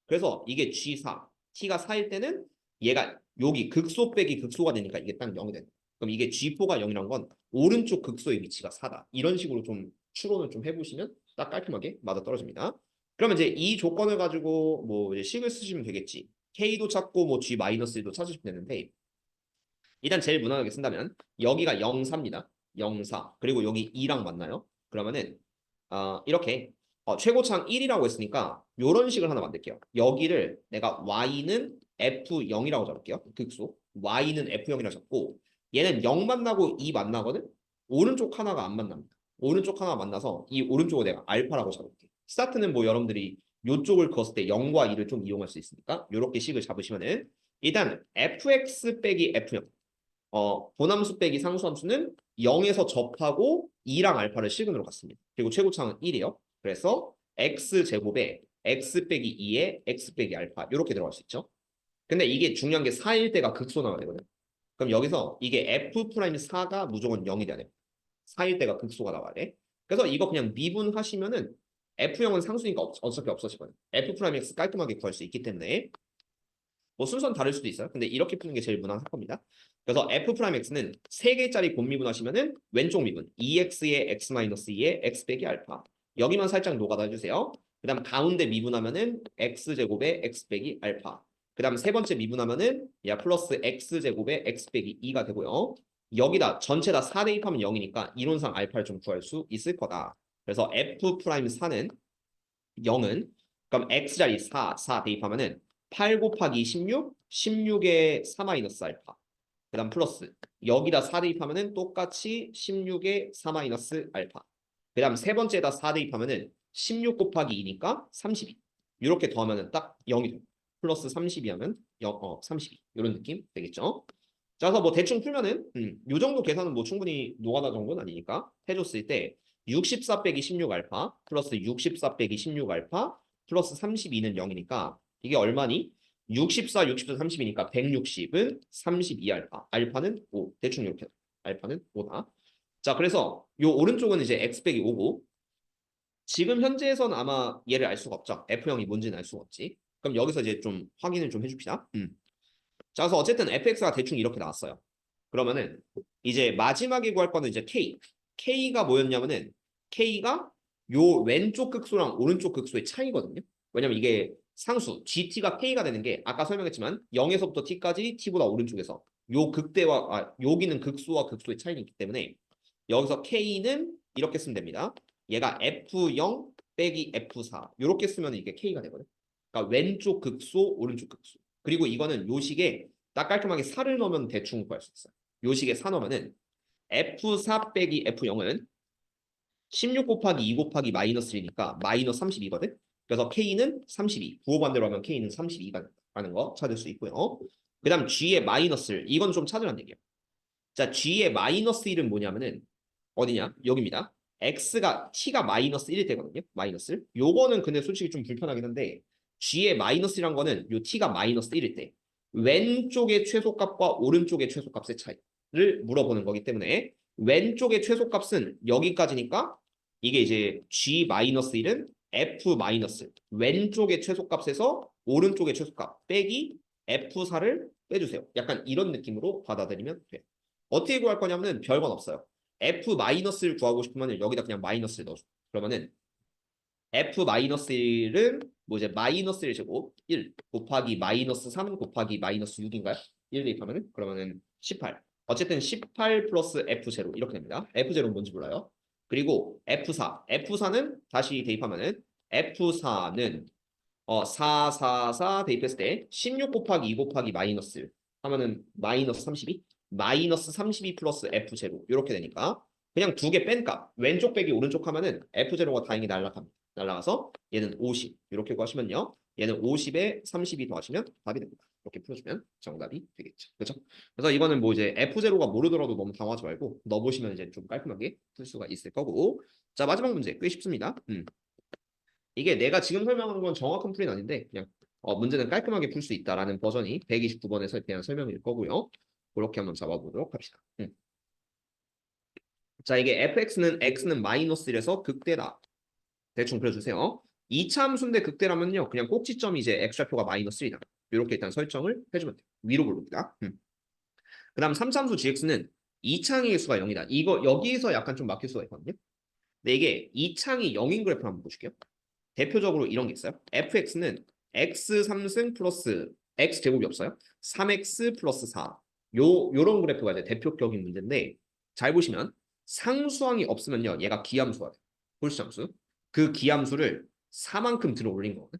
그래서 이게 G4, T가 4일 때는 얘가 여기 극소 빼기 극소가 되니까 이게 딱 0이 되는 거야. 그럼 이게 G4가 0이란 건 오른쪽 극소의 위치가 4다. 이런 식으로 좀 추론을 좀 해보시면 딱 깔끔하게 맞아떨어집니다. 그러면 이제 이 조건을 가지고 뭐 이제 식을 쓰시면 되겠지. K도 찾고 뭐 G-1도 찾으시면 되는데 일단 제일 무난하게 쓴다면 여기가 0, 4입니다. 0, 4. 그리고 여기 2랑 만나요. 그러면은 이렇게 최고창 1이라고 했으니까 이런 식을 하나 만들게요. 여기를 내가 y는 f0이라고 잡을게요. 극소. y는 f0이라고 잡고 얘는 0 만나고 2 만나거든. 오른쪽 하나가 안 만납니다. 오른쪽 하나가 만나서 이 오른쪽을 내가 알파라고 잡을게. 스타트는 뭐 여러분들이 이쪽을 그었을 때 0과 2를 좀 이용할 수 있으니까 이렇게 식을 잡으시면은 일단 fx 빼기 f0 보남수 빼기 상수함수는 0에서 접하고 2랑 알파를 시그널로 갔습니다. 그리고 최고차는 1이에요. 그래서 x제곱에 x 빼기 2에 x 빼기 알파 이렇게 들어갈 수 있죠. 근데 이게 중요한 게 4일 때가 극소 나와야 되거든. 그럼 여기서 이게 f 프라임 4가 무조건 0이 돼야 돼. 4일 때가 극소가 나와야 돼. 그래서 이거 그냥 미분하시면은 f0은 상수니까 어차피 없어지거든. f 프라임 x 깔끔하게 구할 수 있기 때문에 뭐 순서는 다를 수도 있어요. 근데 이렇게 푸는 게 제일 무난할 겁니다. 그래서 f 프라임 x는 3개짜리 곱미분하시면은 왼쪽 미분 2x의 x-2의 x 빼기 알파 여기만 살짝 노가다 해주세요. 그 다음 가운데 미분하면은 x제곱의 x 빼기 알파 그 다음 세 번째 미분하면은 플러스 x제곱의 x 빼기 2가 되고요. 여기다 전체 다 4 대입하면 0이니까 이론상 알파를 좀 구할 수 있을 거다. 그래서 f 프라임 4는 0은 그럼 x자리 4 대입하면은 8 곱하기 16, 16의 4 마이너스 알파. 그 다음 플러스 여기다 4 대입하면은 똑같이 16의 4 마이너스 알파. 그 다음 세 번째에다 4 대입하면은 16 곱하기 2니까 32. 이렇게 더하면은 딱 0이 돼요. 플러스 32 하면 32. 이런 느낌 되겠죠? 자, 그래서 뭐 대충 풀면은 요 정도 계산은 뭐 충분히 노가다 정도는 아니니까 해줬을 때 64 빼기 16 알파 플러스 64 빼기 16 알파 플러스 32는 0이니까 이게 얼마니? 64, 64, 30이니까 160은 32 알파. 알파는 5. 대충 이렇게. 알파는 5다. 자, 그래서 요 오른쪽은 이제 x 빼기 5고 지금 현재에서는 아마 얘를 알 수가 없죠. F형이 뭔지는 알 수가 없지. 그럼 여기서 이제 좀 확인을 좀 해줍시다. 자, 그래서 어쨌든 fx가 대충 이렇게 나왔어요. 그러면은 이제 마지막에 구할 거는 이제 k. k가 뭐였냐면은 k가 요 왼쪽 극소랑 오른쪽 극소의 차이거든요. 왜냐면 이게 상수 gt가 k가 되는 게 아까 설명했지만 0에서부터 t까지 t보다 오른쪽에서 요 극대와 여기는 극소와 극소의 차이가 있기 때문에 여기서 k는 이렇게 쓰면 됩니다. 얘가 f0 빼기 f4 이렇게 쓰면 이게 k가 되거든. 그러니까 왼쪽 극소, 오른쪽 극소. 그리고 이거는 요식에 딱 깔끔하게 4를 넣으면 대충 구할 수 있어요. 요식에 4 넣으면은 F4 빼기 F0은 16 곱하기 2 곱하기 마이너스 1이니까 마이너스 32거든. 그래서 K는 32. 부호 반대로 하면 K는 32가 라는 거 찾을 수 있고요. 그 다음 G의 마이너스 1. 이건 좀 찾으란 얘기예요. 자, G의 마이너스 1은 뭐냐면은 어디냐? 여기입니다. T가 마이너스 1일 때거든요. 마이너스 1. 요거는 근데 솔직히 좀 불편하긴 한데 G의 마이너스 1이란 거는 요 T가 마이너스 1일 때 왼쪽의 최소값과 오른쪽의 최소값의 차이를 물어보는 거기 때문에 왼쪽의 최소값은 여기까지니까 이게 이제 G 마이너스 1은 F 마이너스 왼쪽의 최소값에서 오른쪽의 최소값 빼기 F4를 빼주세요. 약간 이런 느낌으로 받아들이면 돼요. 어떻게 구할 거냐면 별건 없어요. F-를 구하고 싶으면 여기다 그냥 마이너스를 넣어줘. 그러면은 F-1은 뭐 이제 마이너스 1 제곱 1 곱하기 마이너스 3 곱하기 마이너스 6인가요? 1 대입하면은 그러면은 18. 어쨌든 18 플러스 F0 이렇게 됩니다. F0는 뭔지 몰라요. 그리고 F4는 다시 대입하면은 F4는 4, 4, 4 대입했을 때 16 곱하기 2 곱하기 마이너스 1 하면은 마이너스 32 마이너스 32 플러스 F0 이렇게 되니까 그냥 두 개 뺀 값 왼쪽 빼기 오른쪽 하면은 F0가 다행히 날아갑니다. 날아가서 얘는 50 이렇게 구하시면요. 얘는 50에 32 더하시면 답이 됩니다. 이렇게 풀어주면 정답이 되겠죠. 그렇죠? 그래서 이거는 뭐 이제 F0가 모르더라도 너무 당황하지 말고 넣어보시면 이제 좀 깔끔하게 풀 수가 있을 거고 자 마지막 문제 꽤 쉽습니다. 이게 내가 지금 설명하는 건 정확한 풀이는 아닌데 그냥 문제는 깔끔하게 풀 수 있다라는 버전이 129번에서 대한 설명일 거고요. 그렇게 한번 잡아보도록 합시다. 자 이게 fx는 x는 마이너스 1에서 극대다. 대충 그려주세요. 2차 함수인데 극대라면요. 그냥 꼭지점이 이제 x좌표가 마이너스 1이다. 이렇게 일단 설정을 해주면 돼요. 위로 볼릅니다. 그 다음 3차 함수 gx는 2창의 수가 0이다. 이거 여기서 약간 좀 막힐 수가 있거든요. 근데 이게 2창이 0인 그래프를 한번 보실게요. 대표적으로 이런 게 있어요. fx는 x 3승 플러스 x 제곱이 없어요. 3x 플러스 4. 요런 그래프가 이제 대표격인 문제인데 잘 보시면 상수항이 없으면요. 얘가 기함수가 돼요. 홀수함수. 그 기함수를 4만큼 들어 올린 거거든.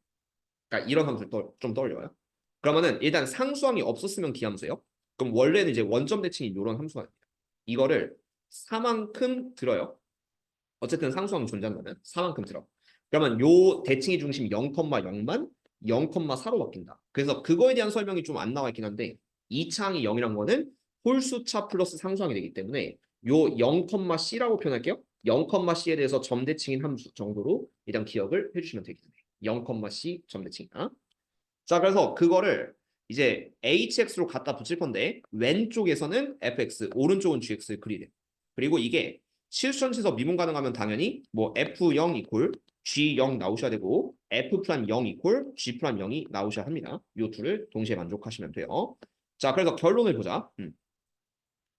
그러니까 이런 함수를 좀 떠올려요. 그러면은 일단 상수항이 없었으면 기함수예요. 그럼 원래는 이제 원점 대칭이 이런 함수가 돼요. 이거를 4만큼 들어요. 어쨌든 상수항이 존재한다면 4만큼 들어. 그러면 요 대칭의 중심 0,0만 0,4로 바뀐다. 그래서 그거에 대한 설명이 좀 안 나와 있긴 한데 2차항이 0이란 거는 홀수차 플러스 상수항이 되기 때문에 요 0,c라고 표현할게요. 0,c에 대해서 점대칭인 함수 정도로 일단 기억을 해주시면 되겠네요. 0,c 점대칭이다. 자 그래서 그거를 이제 hx로 갖다 붙일 건데 왼쪽에서는 fx, 오른쪽은 gx를 그리래요. 그리고 이게 실수전체에서 미분 가능하면 당연히 뭐 f0 이퀄 g0 나오셔야 되고 f'0 이퀄 g'0이 나오셔야 합니다. 이 둘을 동시에 만족하시면 돼요. 자 그래서 결론을 보자.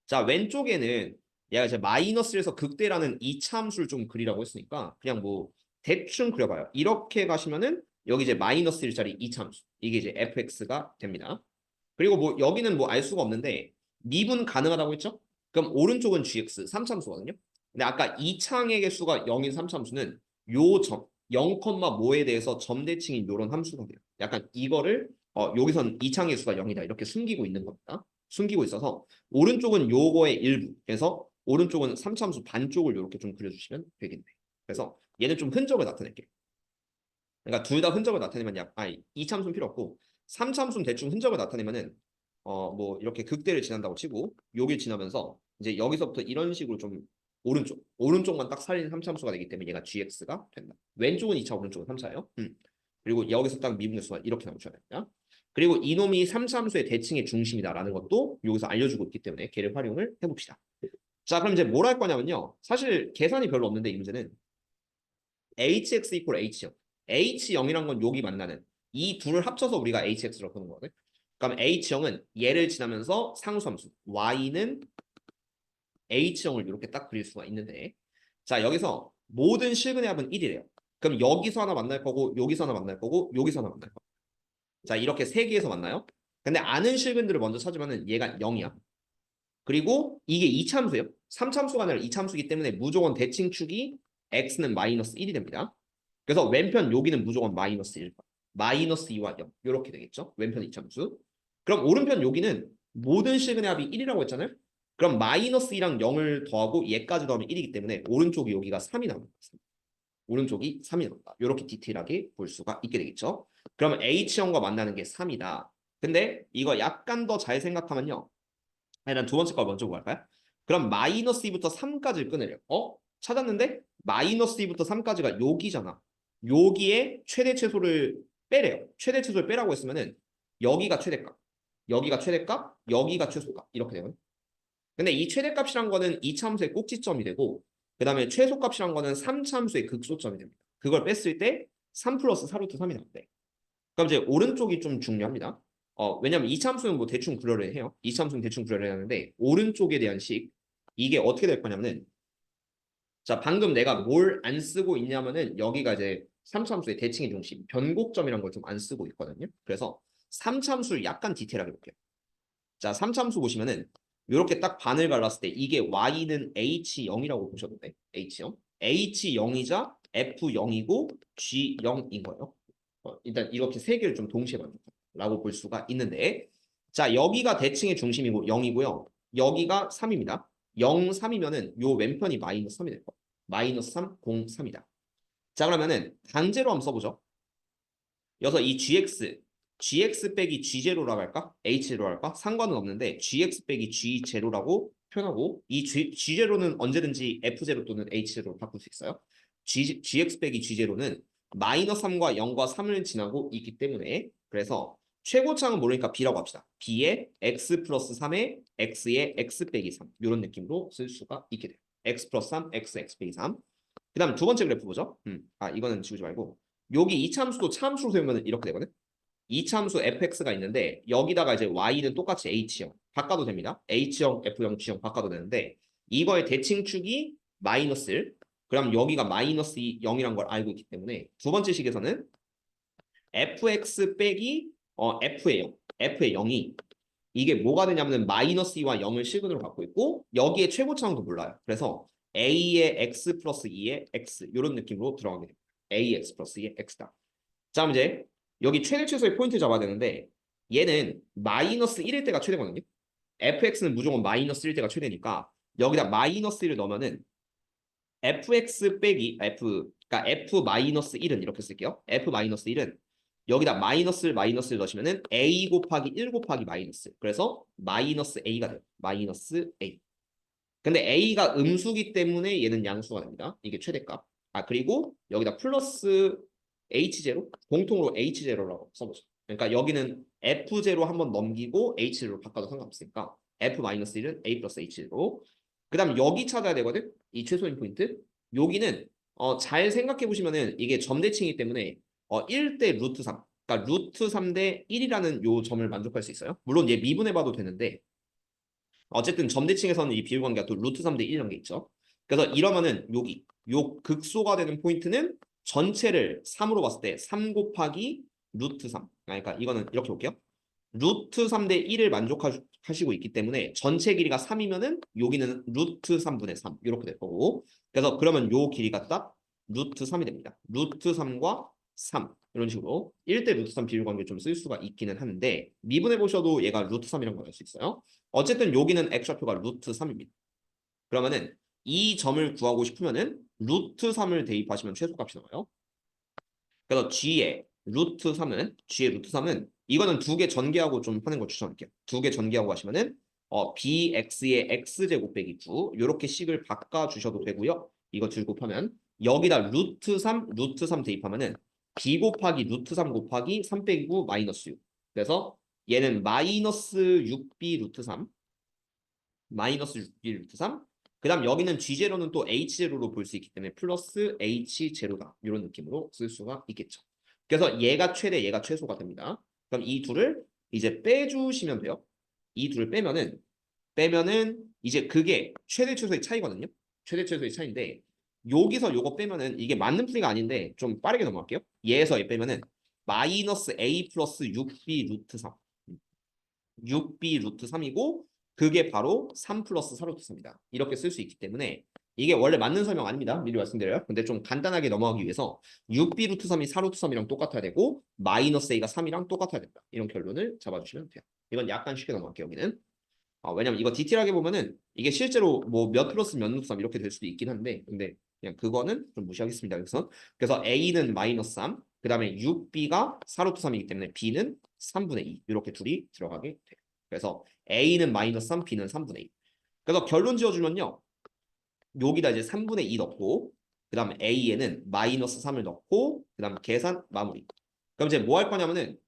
자 왼쪽에는 얘가 이제 마이너스에서 극대라는 이차 함수를 좀 그리라고 했으니까 그냥 뭐 대충 그려봐요. 이렇게 가시면은 여기 이제 마이너스 1짜리 이차 함수 이게 이제 fx가 됩니다. 그리고 뭐 여기는 뭐 알 수가 없는데 미분 가능하다고 했죠? 그럼 오른쪽은 gx 3참수거든요. 근데 아까 이 창의 개수가 0인 3참수는 요 점 0,뭐에 대해서 점대칭인 요런 함수가 돼요. 약간 이거를 여기선 이 창의 수가 0이다 이렇게 숨기고 있는 겁니다. 숨기고 있어서 오른쪽은 요거의 일부 그래서 오른쪽은 3참수 반쪽을 이렇게 좀 그려주시면 되겠네. 그래서 얘는 좀 흔적을 나타낼게요. 그러니까 둘 다 흔적을 나타내면 아니 2참수는 필요 없고 3참수는 대충 흔적을 나타내면은 뭐 이렇게 극대를 지난다고 치고 여길 지나면서 이제 여기서부터 이런 식으로 좀 오른쪽만 딱 살린 3참수가 되기 때문에 얘가 gx가 된다. 왼쪽은 2차 오른쪽은 3차예요. 그리고 여기서 딱 미분의 수가 이렇게 나오셔야 됩니다. 그리고 이놈이 3참수의 대칭의 중심이다라는 것도 여기서 알려주고 있기 때문에 걔를 활용을 해봅시다. 자 그럼 이제 뭘 할 거냐면요. 사실 계산이 별로 없는데 이 문제는 hx 이퀄 h0 H0이란 건 여기 만나는 이 둘을 합쳐서 우리가 HX로 보는 거거든. 그럼 H0은 얘를 지나면서 상수함수 Y는 H0을 이렇게 딱 그릴 수가 있는데 자 여기서 모든 실근의 합은 1이래요. 그럼 여기서 하나 만날 거고 여기서 하나 만날 거고 여기서 하나 만날 거고 자 이렇게 세 개에서 만나요. 근데 아는 실근들을 먼저 찾으면은 얘가 0이야. 그리고 이게 2참수예요. 3참수가 아니라 2참수이기 때문에 무조건 대칭축이 x는 마이너스 1이 됩니다. 그래서 왼편 여기는 무조건 마이너스 1. 마이너스 2와 0. 이렇게 되겠죠. 왼편 이참수. 그럼 오른편 여기는 모든 실근의 합이 1이라고 했잖아요. 그럼 마이너스 2랑 0을 더하고 얘까지 더하면 1이기 때문에 오른쪽이 여기가 3이 나옵니다. 오른쪽이 3이 나온다. 이렇게 디테일하게 볼 수가 있게 되겠죠. 그러면 H형과 만나는 게 3이다. 근데 이거 약간 더 잘 생각하면요. 일단 두 번째 거 먼저 보고 갈까요? 그럼 마이너스 2부터 3까지를 끊으래요. 찾았는데 마이너스 2부터 3까지가 여기잖아. 여기에 최대 최소를 빼래요. 최대 최소를 빼라고 했으면은 여기가 최대값, 여기가 최대값, 여기가 최소값 이렇게 되거든. 근데 이 최대값이란 거는 2차함수의 꼭지점이 되고 그 다음에 최소값이란 거는 3차함수의 극소점이 됩니다. 그걸 뺐을 때 3 플러스 4루트 3이 나온대. 그럼 이제 오른쪽이 좀 중요합니다. 왜냐면 2차함수는 뭐 대충 구별을 해요. 2차함수는 대충 구별을 하는데 오른쪽에 대한 식 이게 어떻게 될 거냐면은 자 방금 내가 뭘 안 쓰고 있냐면은 여기가 이제 3차함수의 대칭의 중심 변곡점이란 걸 좀 안 쓰고 있거든요. 그래서 3차함수를 약간 디테일하게 볼게요. 자 3차함수 보시면은 이렇게 딱 반을 갈랐을 때 이게 y는 h0이라고 보셔도 돼. h0. h0이자 f0이고 g0인 거예요. 일단 이렇게 세 개를 좀 동시에 만족한다라고 볼 수가 있는데 자 여기가 대칭의 중심이고 0이고요. 여기가 3입니다. 0, 3이면은 요 왼편이 마이너스 3이 될 거예요. 마이너스 3, 0, 3이다. 자 그러면은 강제로 한번 써보죠. 여기서 이 gx 빼기 g0라고 할까? h0라고 할까? 상관은 없는데 gx 빼기 g0라고 표현하고 이 g0는 언제든지 f0 또는 h0로 바꿀 수 있어요. gx 빼기 g0는 마이너스 3과 0과 3을 지나고 있기 때문에 그래서 최고차는 모르니까 b라고 합시다. b에 x 플러스 3에 x에 x 빼기 3 이런 느낌으로 쓸 수가 있게 돼요. x 플러스 3, x 빼기 3. 그 다음 두 번째 그래프 보죠. 이거는 지우지 말고 여기 이차함수도 차함수로 세우면 이렇게 되거든. 이차함수 fx가 있는데 여기다가 이제 y는 똑같이 h형 바꿔도 됩니다. h형, f형, g형 바꿔도 되는데 이거의 대칭축이 마이너스 1. 그럼 여기가 마이너스 0이란 걸 알고 있기 때문에 두 번째 식에서는 fx 빼기 f의 0, f의 0이 이게 뭐가 되냐면 마이너스 2와 0을 실근으로 갖고 있고 여기에 최고차항도 몰라요. 그래서 a의 x 플러스 2의 x 이런 느낌으로 들어가게 됩니다. ax 플러스 2의 x다. 자 그럼 이제 여기 최대 최소의 포인트 잡아야 되는데 얘는 마이너스 1일 때가 최대거든요. fx는 무조건 마이너스 1일 때가 최대니까 여기다 마이너스 1을 넣으면은 fx 빼기 그러니까 f 마이너스 1은 이렇게 쓸게요. f 마이너스 1은 여기다 마이너스를 넣으시면은 a 곱하기 1 곱하기 마이너스. 그래서 마이너스 a가 돼요. 마이너스 a. 근데 a가 음수기 때문에 얘는 양수가 됩니다. 이게 최대값. 그리고 여기다 플러스 h0 공통으로 h0라고 써보죠. 그러니까 여기는 f0 한번 넘기고 h0로 바꿔도 상관없으니까 f-1은 a 플러스 h0. 그 다음 여기 찾아야 되거든. 이 최소인 포인트. 여기는 잘 생각해 보시면은 이게 점대칭이기 때문에 1대 루트 3. 그러니까 루트 3대 1이라는 요 점을 만족할 수 있어요. 물론 얘 미분해 봐도 되는데 어쨌든 점대칭에서는 이 비율관계가 또 루트 3대 1이라는 게 있죠. 그래서 이러면은 여기 요 극소가 되는 포인트는 전체를 3으로 봤을 때 3 곱하기 루트 3. 그러니까 이거는 이렇게 볼게요. 루트 3대 1을 만족하시고 있기 때문에 전체 길이가 3이면은 여기는 루트 3분의 3 이렇게 될 거고 그래서 그러면 요 길이가 딱 루트 3이 됩니다. 루트 3과 3 이런 식으로 1대 루트 3 비율관계 좀 쓸 수가 있기는 하는데 미분해 보셔도 얘가 루트 3이라는 걸 알 수 있어요. 어쨌든 여기는 x좌표가 루트 3입니다. 그러면은 이 점을 구하고 싶으면은 루트 3을 대입하시면 최소값이 나와요. 그래서 G의 루트 3은 이거는 두 개 전개하고 좀 하는 걸 추천할게요. 두 개 전개하고 하시면은 bx의 x제곱 빼기 9 이렇게 식을 바꿔 주셔도 되고요. 이거 줄 곱하면 여기다 루트 3 대입하면은 b 곱하기 루트 3 곱하기 3 빼기 9 마이너스 6. 그래서 얘는 마이너스 6b 루트 3 마이너스 6b 루트 3. 그 다음 여기는 G0는 또 H0로 볼 수 있기 때문에 플러스 H0다. 이런 느낌으로 쓸 수가 있겠죠. 그래서 얘가 최대, 얘가 최소가 됩니다. 그럼 이 둘을 이제 빼주시면 돼요. 이 둘을 빼면은 이제 그게 최대 최소의 차이거든요. 최대 최소의 차이인데 여기서 요거 빼면은 이게 맞는 풀이가 아닌데 좀 빠르게 넘어갈게요. 얘에서 얘 빼면은 마이너스 A 플러스 6B 루트 3 6B 루트 3이고 그게 바로 3 플러스 4 루트 3입니다. 이렇게 쓸 수 있기 때문에 이게 원래 맞는 설명 아닙니다. 미리 말씀드려요. 근데 좀 간단하게 넘어가기 위해서 6B 루트 3이 4 루트 3이랑 똑같아야 되고 마이너스 A가 3이랑 똑같아야 된다. 이런 결론을 잡아주시면 돼요. 이건 약간 쉽게 넘어갈게요. 여기는. 왜냐면 이거 디테일하게 보면은 이게 실제로 뭐 몇 플러스 몇 루트 3 이렇게 될 수도 있긴 한데 근데 그냥 그거는 좀 무시하겠습니다. 그래서 A는 마이너스 3, 그 다음에 6B가 4루트 3이기 때문에 B는 3분의 2 이렇게 둘이 들어가게 돼요. 그래서 A는 마이너스 3, B는 3분의 2. 그래서 결론 지어주면요. 여기다 이제 3분의 2 넣고 그 다음에 A에는 마이너스 3을 넣고 그 다음에 계산 마무리. 그럼 이제 뭐 할 거냐면은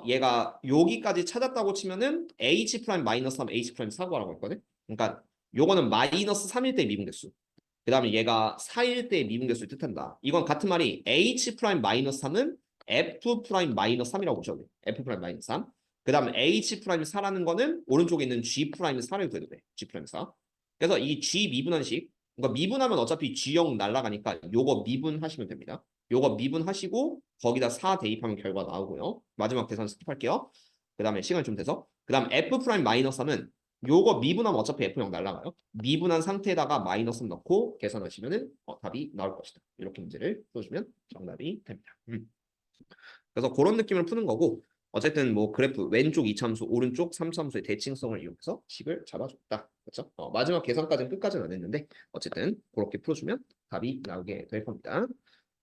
얘가 여기까지 찾았다고 치면은 H 프라임 마이너스 3, H 프라임 4구하라고 했거든. 그러니까 요거는 마이너스 3일 때 미분계수. 그 다음에 얘가 4일 때 미분계수를 뜻한다. 이건 같은 말이 H 프라임 마이너스 3은 F 프라임 마이너스 3이라고 보셔도 돼. F 프라임 마이너스 3. 그 다음에 H 프라임 4라는 거는 오른쪽에 있는 G 프라임 4를 구해도 돼. G 프라임 4. 그래서 이 G 미분한식, 그러니까 미분하면 어차피 G형 날라가니까 요거 미분하시면 됩니다. 요거 미분하시고 거기다 4 대입하면 결과 나오고요. 마지막 계산 스킵할게요. 그 다음에 시간이 좀 돼서 그 다음 F 프라임 마이너스 3은 요거 미분하면 어차피 F형 날라가요. 미분한 상태에다가 마이너스 넣고 계산하시면은 답이 나올 것이다. 이렇게 문제를 풀어주면 정답이 됩니다. 그래서 그런 느낌을 푸는 거고 어쨌든 뭐 그래프 왼쪽 2참수 오른쪽 3참수의 대칭성을 이용해서 식을 잡아줬다. 그렇죠? 마지막 계산까지는 끝까지는 안 했는데 어쨌든 그렇게 풀어주면 답이 나오게 될 겁니다.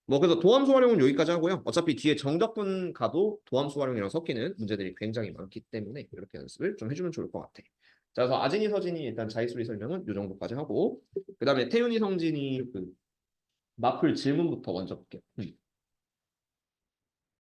뭐 그래서 도함수 활용은 여기까지 하고요. 어차피 뒤에 정적분 가도 도함수 활용이랑 섞이는 문제들이 굉장히 많기 때문에 이렇게 연습을 좀 해주면 좋을 것 같아. 자, 그래서 아진이 서진이 일단 자의수리 설명은 이 정도까지 하고 그 다음에 태윤이 성진이 그 마플 질문부터 먼저 볼게요.